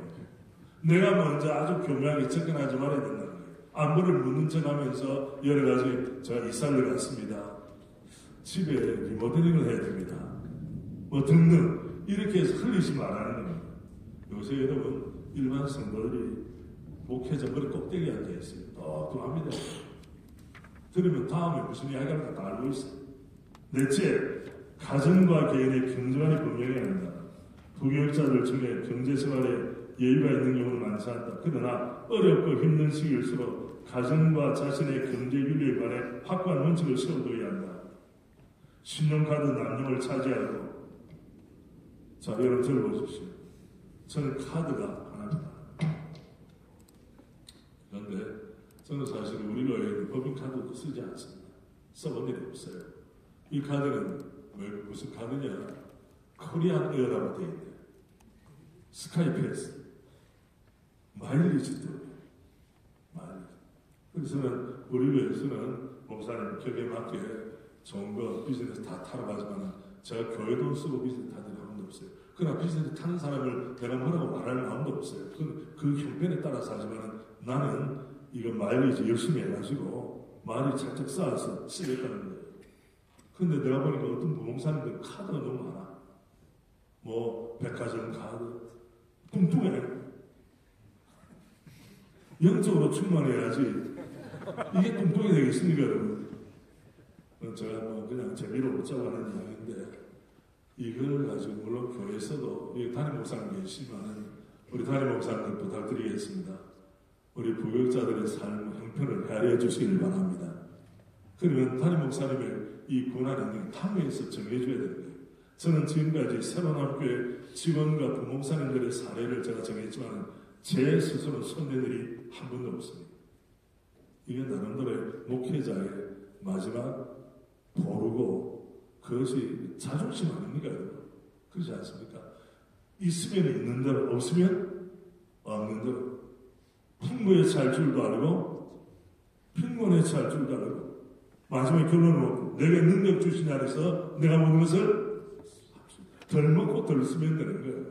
내가 먼저 아주 교묘하게 접근하지 말아야 된다는 거예요. 안부를 묻는 척 하면서 여러 가지 제가 이사를 갔습니다. 집에 리모델링을 해야 됩니다. 뭐 등등 이렇게 해서 흘리지 말라는 겁니다. 요새 여러분 일반 성도들이 목회자 머리 꼭대기에 앉아있어요. 똑똑합니다. 들으면 다음에 무슨 이야기할까 다 알고 있어요. 넷째, 가정과 개인의 경제관이 분명해야 한다. 부교육자들 중에 경제생활에 여유가 있는 경우는 많지 않다. 그러나 어렵고 힘든 시기일수록 가정과 자신의 경제윤리에 관해 확고한 원칙을 세워둬야 한다. 신용카드 남용을 차지하고 자, 여러분 들어보십시오. 저는 카드가 하나입니다. 그런데 저는 사실 우리 교회에는 법인카드도 쓰지 않습니다. 써본 일이 없어요. 이 카드는 무슨 카드냐? 코리안 에어라고 되어 있네요. 스카이패스. 마일리지 때문에. 마일리지. 그래서는 우리 교회에서는 목사님 격에 맞게 좋은 거 비즈니스 다 타러 가지만 제가 교회 돈 쓰고 비즈니스 타는 마음도 없어요. 그러나 비즈니스 타는 사람을 내가 뭐라고 말할 마음도 없어요. 그 형편에 따라서 하지만 나는 이거 마일리지 열심히 해가지고 마일리지 착착 쌓아서 쓰겠다는 거예요. 근데 내가 보니까 어떤 부목사님들 카드가 너무 많아. 뭐 백화점 카드 뚱뚱해. 영적으로 충만해야지 이게 뚱뚱이 되겠습니까, 여러분? 제가 뭐 그냥 재미로 웃자고 하는 이야기인데 이걸 가지고 물론 교회에서도 담임 목사님 계시지만은 우리 담임 목사님 부탁드리겠습니다. 우리 부역자들의 삶 형편을 헤아려 주시길 바랍니다. 그러면 담임 목사님의 이 고난을 탐구해서 정해줘야 되는 거예요. 저는 지금까지 새로남교회 직원과 부목사님들의 사례를 제가 정했지만 제 스스로 손댄 일이 한 번도 없습니다. 이게 나름대로의 목회자의 마지막 보루고 그것이 자존심 아닙니까? 그렇지 않습니까? 있으면 있는 대로 없으면 없는 대로 풍부에 찰 줄도 알고 빈곤에 찰 줄도 알고 마지막에 결론은 없고 내게 능력 주신 안에서 내가 모든 것을 덜 먹고 덜 쓰면 되는 거예요.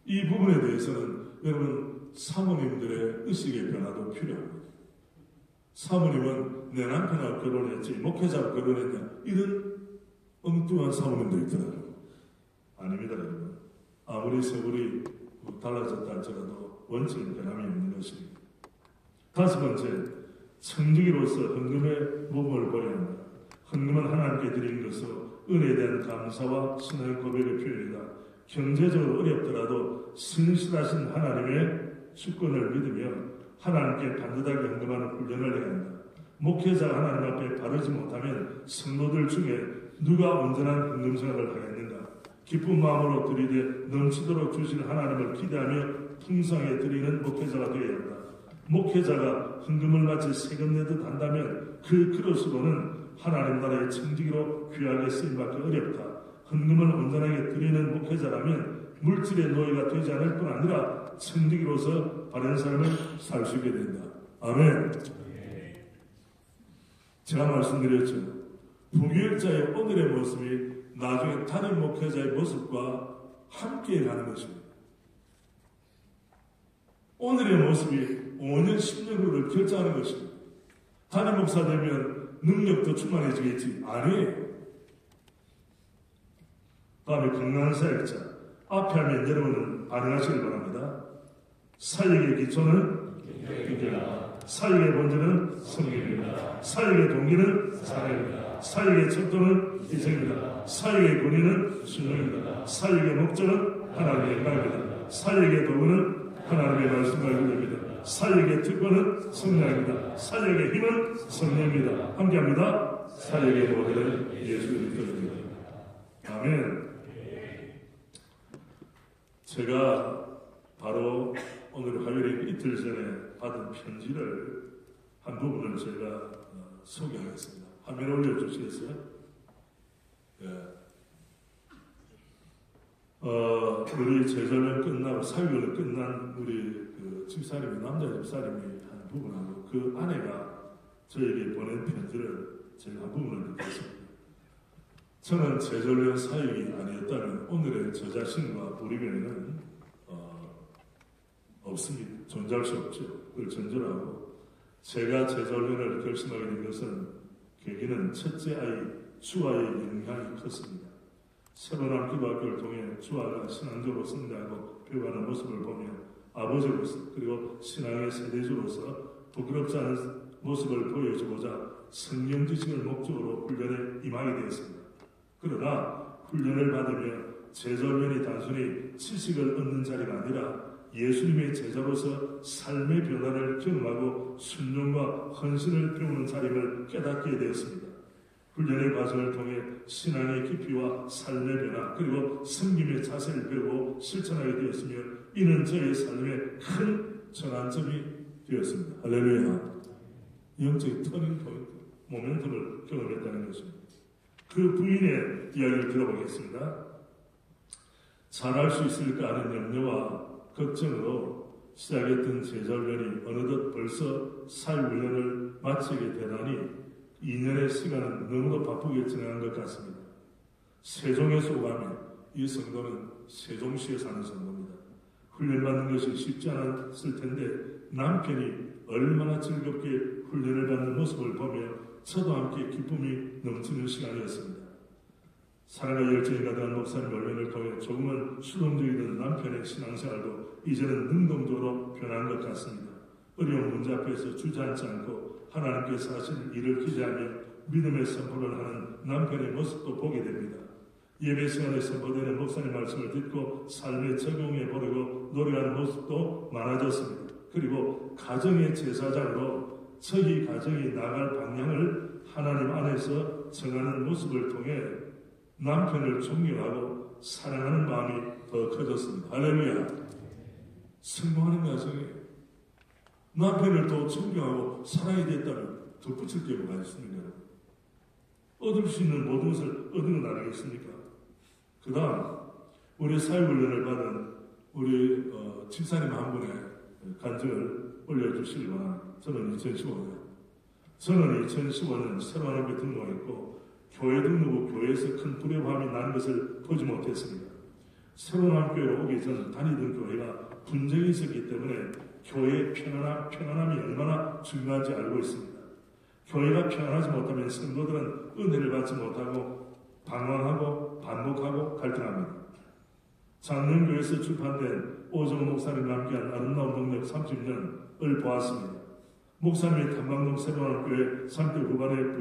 이 부분에 대해서는 여러분 사모님들의 의식의 변화도 필요합니다. 사모님은 내 남편하고 결혼했지 목회자하고 결혼했냐 이런 엉뚱한 사모님들이 있더라고요. 아닙니다 여러분. 아무리 세월이 달라졌다 할지라도 원칙은 변함이 없는 것입니다. 다섯 번째, 청지기로서 헌금의 모범을 보여야 한다. 헌금은 하나님께 드리는 것으로 은혜에 대한 감사와 신앙의 고백의 표현이다. 경제적으로 어렵더라도 신실하신 하나님의 주권을 믿으며 하나님께 반듯하게 헌금하는 훈련을 해야 한다. 목회자가 하나님 앞에 바르지 못하면 성도들 중에 누가 온전한 헌금 생활을 하겠는가? 기쁜 마음으로 드리되 넘치도록 주신 하나님을 기대하며 풍성하게 드리는 목회자가 되어야 한다. 목회자가 헌금을 마치 세금 내듯 한다면 그 그릇으로는 하나님 나라의 청지기로 귀하게 쓰임받기 어렵다. 헌금을 온전하게 드리는 목회자라면 물질의 노예가 되지 않을 뿐 아니라 청지기로서 바른 삶을 살 수 있게 된다. 아멘. 제가 말씀드렸죠. 부교육자의 오늘의 모습이 나중에 담임 목회자의 모습과 함께 가는 것입니다. 오늘의 모습이 5년, 10년 후를 결정하는 것입니다. 담임 목사 되면 능력도 충만해지겠지. 아니에요. 다음에 건강한 사역자. 앞에 하면 여러분은 반응하시길 바랍니다. 사역의 기초는 기도입니다. 사역의 본질은 성경입니다. 사역의 동기는 사랑입니다. 사역의 척도는 희생입니다. 사역의 권위는 순종입니다. 사역의 목적은 하나님의 영광입니다. 사역의 도구는 하나님의 말씀과 윤리입니다. 사역의 특권은 성령입니다. 사역의 힘은 성령입니다. 함께합니다. 사역의 모델은 예수 그리스도입니다. 아멘. 제가 바로 오늘 화요일 이틀 전에 받은 편지를 한 부분을 제가 소개하겠습니다. 화면 올려주시겠어요? 예. 우리 제절년 끝나고 사유를 끝난 우리 집사님이 남자 집사님이 한 부분하고 그 아내가 저에게 보낸 편지를 제가 한 부분을 듣겠습니다. 저는 제절년 사역이 아니었다면 오늘의 저 자신과 우리에는 없습니다. 존재할 수 없죠. 그걸 전제하고 제가 제절년을 결심하게 된 것은 계기는 첫째 아이 주아의 영향이 컸습니다. 새로운 기도학교를 통해 주아가 신앙적으로 성장하고 배워가는 모습을 보며 아버지로서 그리고 신앙의 세대주로서 부끄럽지 않은 모습을 보여주고자 성경 지식을 목적으로 훈련에 임하게 되었습니다. 그러나 훈련을 받으며 제절면이 단순히 지식을 얻는 자리가 아니라 예수님의 제자로서 삶의 변화를 경험하고 순종과 헌신을 배우는 자림을 깨닫게 되었습니다. 훈련의 과정을 통해 신앙의 깊이와 삶의 변화 그리고 섬김의 자세를 배우고 실천하게 되었으며 이는 저의 삶의 큰 전환점이 되었습니다. 할렐루야. 영적인 터닝 포인트, 모멘텀을 경험했다는 것입니다. 그 부인의 이야기를 들어보겠습니다. 잘할 수 있을까 하는 염려와 걱정으로 시작했던 제자훈련이 어느덧 벌써 사회훈련을 마치게 되다니 2년의 시간은 너무도 바쁘게 지나간 것 같습니다. 세종에서 오가면 이 성도는 세종시에 사는 성도입니다. 훈련받는 것이 쉽지 않았을 텐데 남편이 얼마나 즐겁게 훈련을 받는 모습을 보며 저도 함께 기쁨이 넘치는 시간이었습니다. 사랑과 열정이 가득한 목사님 훈련을 통해 조금은 수동적이던 남편의 신앙생활도 이제는 능동적으로 변한 것 같습니다. 어려운 문제 앞에서 주저앉지 않고 하나님께서 하시는 일을 기대하며 믿음의 선포를 하는 남편의 모습도 보게 됩니다. 예배 시간에 선포되는 목사님 말씀을 듣고 삶에 적용해 보려고 노력하는 모습도 많아졌습니다. 그리고 가정의 제사장으로 저희 가정이 나갈 방향을 하나님 안에서 정하는 모습을 통해 남편을 존경하고 사랑하는 마음이 더 커졌습니다. 할렐루야. 성공하는 가정에 남편을 더 존경하고 사랑이 됐다면 덧붙일 게 뭐가 있습니까? 얻을 수 있는 모든 것을 얻은 건 아니겠습니까? 그 다음 우리 사회훈련을 받은 우리 집사님 한 분의 간증을 올려주시기 바랍니다. 저는 2015년 새로운 학교에 등록했고 교회 등록 후 교회에서 큰 불협화음이 나는 것을 보지 못했습니다. 새로운 학교에 오기 전 다니던 교회가 분쟁이 있었기 때문에 교회의 평안함이 얼마나 중요한지 알고 있습니다. 교회가 평안하지 못하면 성도들은 은혜를 받지 못하고 방황하고 반복하고 갈등합니다. 장년교회에서 출판된 오정호 목사님 남기한 아름다운 동력 30년을 보았습니다. 목사님이 탐방동 새로운 교회 3대 후반에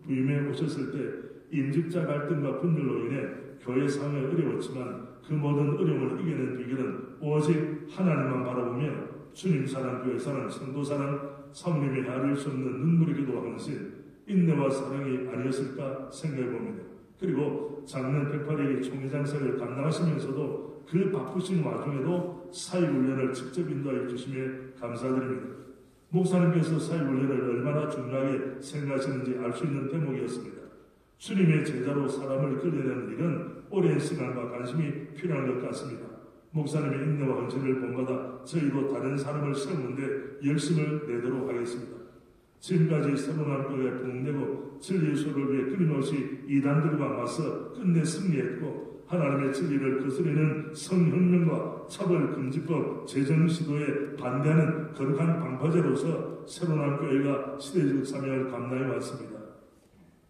부임해 오셨을 때 임직자 갈등과 분열로 인해 교회 상황이 어려웠지만 그 모든 어려움을 이겨낸 비결은 오직 하나님만 바라보며 주님 사랑, 교회 사랑, 성도 사랑, 사모님이 헤아릴 수 없는 눈물의 기도와 헌신, 인내와 사랑이 아니었을까 생각해 봅니다. 그리고 작년 108일의 총회장사를 감당하시면서도 그 바쁘신 와중에도 사회훈련을 직접 인도하여 주시며 감사드립니다. 목사님께서 사회훈련을 얼마나 중요하게 생각하시는지 알 수 있는 대목이었습니다. 주님의 제자로 사람을 끌어내는 일은 오랜 시간과 관심이 필요한 것 같습니다. 목사님의 인내와 헌신을 본받아 저희도 다른 사람을 세우는데 열심을 내도록 하겠습니다. 지금까지 새로운 학교에 복내고 진리의 소를 위해 끊임없이 이단들과 맞서 끝내 승리했고 하나님의 진리를 거스르는 성혁명과 차별금지법 제정 시도에 반대하는 거룩한 방파제로서 새로운 학교회가 시대적 사명을 감당해 왔습니다.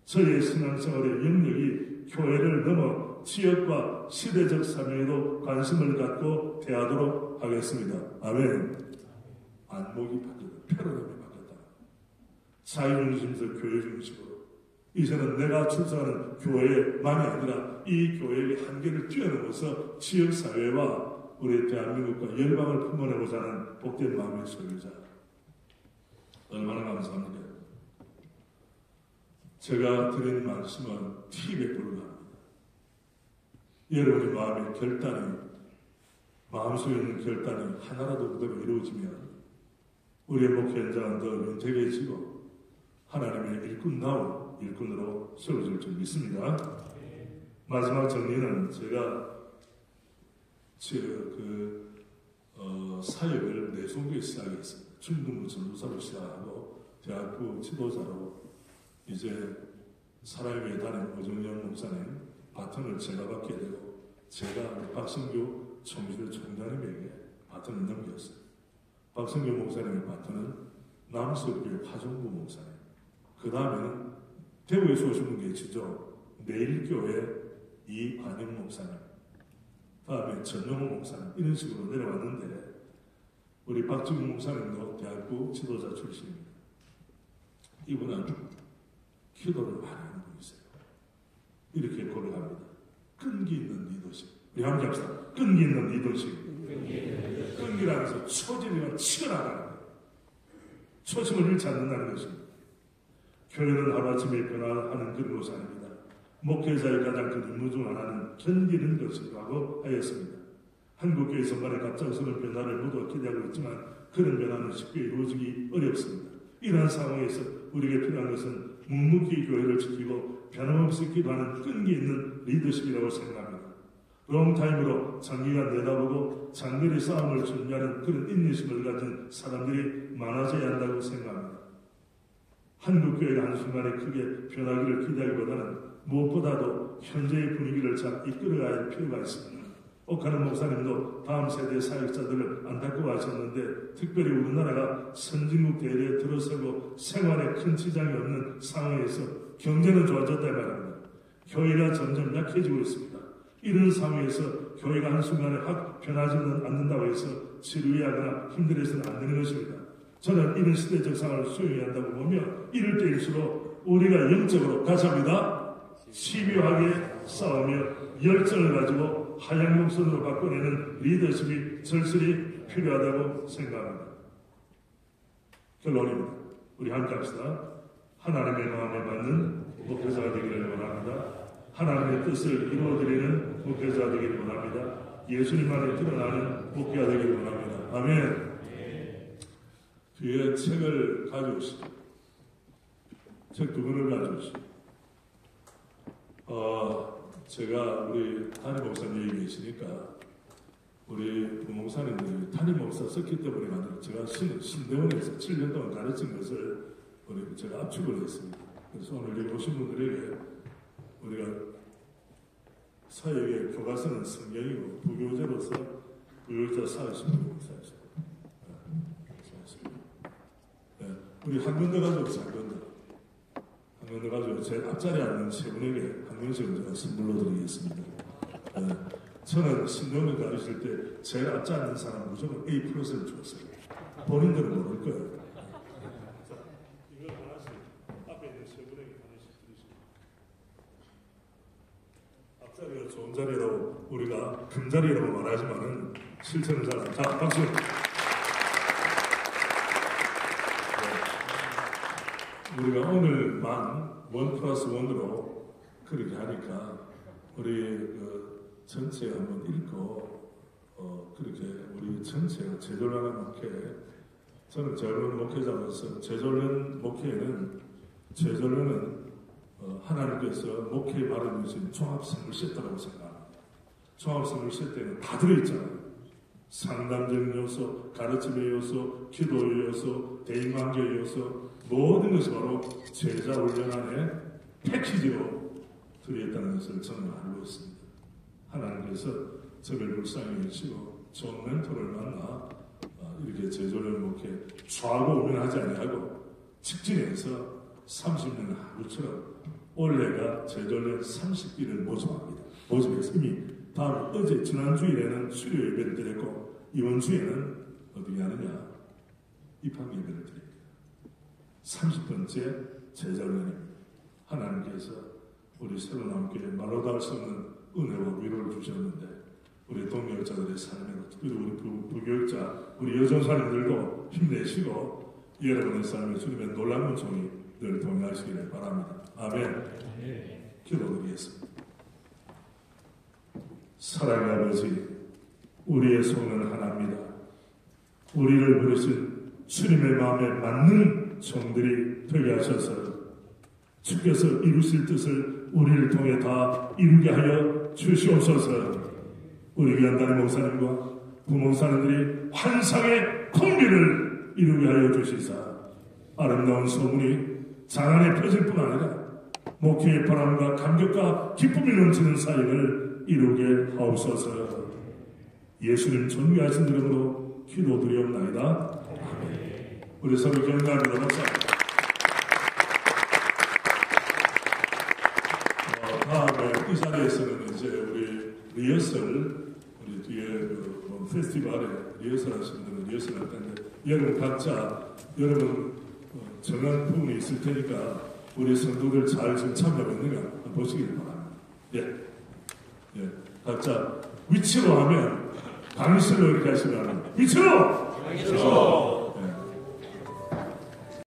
저희의 신앙생활의 영역이 교회를 넘어 지역과 시대적 사명에도 관심을 갖고 대하도록 하겠습니다. 아멘. 안목이 바뀌었다. 패러다임이 바뀌었다. 자유중심에서 교회 중심으로 이제는 내가 출석하는 교회만이 아니라 이 교회의 한계를 뛰어넘어서 지역사회와 우리 대한민국과 열방을 품어내고자 하는 복된 마음의 소유자. 얼마나 감사합니까? 제가 드린 말씀은 팁에 불과합니다. 여러분의 마음의 결단이, 마음속에 있는 결단이 하나라도 그대로 이루어지면 우리의 목회 현장은 더 윤택해지고 하나님의 일꾼다운 일꾼으로 세워질 줄 믿습니다. 마지막 정리는 제가 사역을 내송교에 시작했습니다. 중등부 전도사로 시작하고 대학부 지도자로 이제 사랑의 단임 오정영 목사님 바톤을 제가 받게 되고 제가 박성규 총실 총장님에게 바톤을 넘겼어요. 박성규 목사님의 바톤은 남석교회 화종부 목사님, 그 다음에는 대구에서 오신 분 계시죠? 내일교회 이관영 목사님, 다음에 전용호 목사님, 이런 식으로 내려왔는데 우리 박지훈 목사님도 대학부 지도자 출신입니다. 이분은 기도를 많이 하는 분이세요. 이렇게 고백합니다. 끈기 있는 리더십. 우리 함께 합시다. 끈기 있는 리더십. 끈기라면서 초집이면 치고 나가는 거예요. 초심을 잃지 않는다는 것입니다. 교회는 하루아침에 변화하는 그런 것이 아닙니다. 목회자의 가장 큰 임무 중 하나는 견디는 것이라고 하였습니다. 한국교회 선반의 갑작스러운 변화를 모두 기대하고 있지만 그런 변화는 쉽게 이루어지기 어렵습니다. 이러한 상황에서 우리에게 필요한 것은 묵묵히 교회를 지키고 변함없이 기도하는 끈기 있는 리더십이라고 생각합니다. 롱타임으로 장기간 내다보고 장거리 싸움을 준비하는 그런 인내심을 가진 사람들이 많아져야 한다고 생각합니다. 한국교회가 한순간에 크게 변하기를 기대하기보다는 무엇보다도 현재의 분위기를 잘 이끌어가야 할 필요가 있습니다. 옥하는 목사님도 다음 세대 사역자들을 안타까워하셨는데 특별히 우리나라가 선진국 대열에 들어서고 생활에 큰 지장이 없는 상황에서 경제는 좋아졌다 말합니다. 교회가 점점 약해지고 있습니다. 이런 상황에서 교회가 한순간에 확 변하지는 않는다고 해서 지루해하거나 힘들어서는 안 되는 것입니다. 저는 이런 시대적 상황을 수용해야 한다고 보며 이럴 때일수록 우리가 영적으로 같이 합니다. 집요하게 싸우며 열정을 가지고 하얀 목선으로 바꿔내는 리더십이 절실히 필요하다고 생각합니다. 결론입니다. 우리 함께 합시다. 하나님의 마음에 받는 목회자가 되기를 원합니다. 하나님의 뜻을 이루어드리는 목회자가 되기를 원합니다. 예수님만을 드러나는 목회가 되기를 원합니다. 아멘. 뒤에 책을 가져오시죠. 책 두 권을 가져오시죠. 제가 우리 담임 목사님이 계시니까 우리 부목사님들이 담임 목사 썼기 때문에 아니라 제가 신대원에서 7년 동안 가르친 것을 제가 압축을 했습니다. 그래서 오늘 여기 오신 분들에게 우리가 사역의 교과서는 성경이고 부교재로서 부교자 40분 목사였습니다. 우리 한 권 더 가져오세요. 한 권 더 가지고 제 앞자리에 앉는 세 분에게 한 권씩은 제가 선물로 드리겠습니다. 저는 신령을 가르칠 때 제일 앞자 앉는 사람 무조건 A+를 줬어요. 본인들은 모를 거예요. 이걸 하나씩 앞에 있는 세 분에게 하나씩 드리시고, 앞자리가 좋은 자리라고 우리가 금자리라고 말하지만은 실천은 잘 안. 자, 박수. 우리가 오늘만 1+1으로 그렇게 하니까 우리 전체 한번 읽고 그렇게 우리 전체가 제절하는 목회, 저는 제절하는 목회자로서 제절하는 목회는 하나님께서 목회에 마련해주신 종합선물 세트라고 생각합니다. 종합선물 세트에는 다 들어있잖아요. 상담적인 요소, 가르침의 요소, 기도의 요소, 대인관계의 요소, 모든 것이 바로 제자 훈련 안에 패키지로 들어있다는 것을 저는 알고 있습니다. 하나님께서 저를 불쌍히 여기시고 좋은 멘토를 만나 이렇게 제자훈련 목회 좌고우면하지 아니하고 직진해서 30년 하루처럼 올해가 제자훈련 30기를 모집해서 이미 어제 지난주일에는 수료 예배를 드렸고 이번 주에는 어떻게 하느냐 입학 예배를 드립니다. 30번째 제자훈련입니다. 하나님께서 우리 새로운 함께 말로 다 할 수 없는 은혜와 위로를 주셨는데 우리 동역자들의 삶에도 특별히 우리 부교육자 우리 여전사님들도 힘내시고 여러분의 삶에 주님의 놀라운 종이 늘 동행하시기를 바랍니다. 아멘. 기도드리겠습니다. 사랑의 아버지, 우리의 소원은 하나입니다. 우리를 부르신 주님의 마음에 맞는 종들이 되게 하셔서 주께서 이루실 뜻을 우리를 통해 다 이루게 하여 주시옵소서. 우리 귀한 담임 목사님과 부목사님들이 환상의 콤비를 이루게 하여 주시사 아름다운 소문이 장안에 펴질 뿐 아니라 목회의 바람과 감격과 기쁨이 넘치는 사역을 이루게 하옵소서. 예수님 존귀하신 이름으로 기도드리옵나이다. 아멘. 우리 서로 경배합니다. 감사합니다. 다음에 이 자리에서는 이제 우리 리허설, 우리 뒤에 페스티벌에 리허설 하시는 분은 리허설 할 텐데, 여러분 각자, 여러분 정한 부분이 있을 테니까 우리 성도들 잘 지금 참여하고 있는가 한번 보시길 바랍니다. 예. 각자 위치로 하면 강실로 이렇게 하시면 위치로!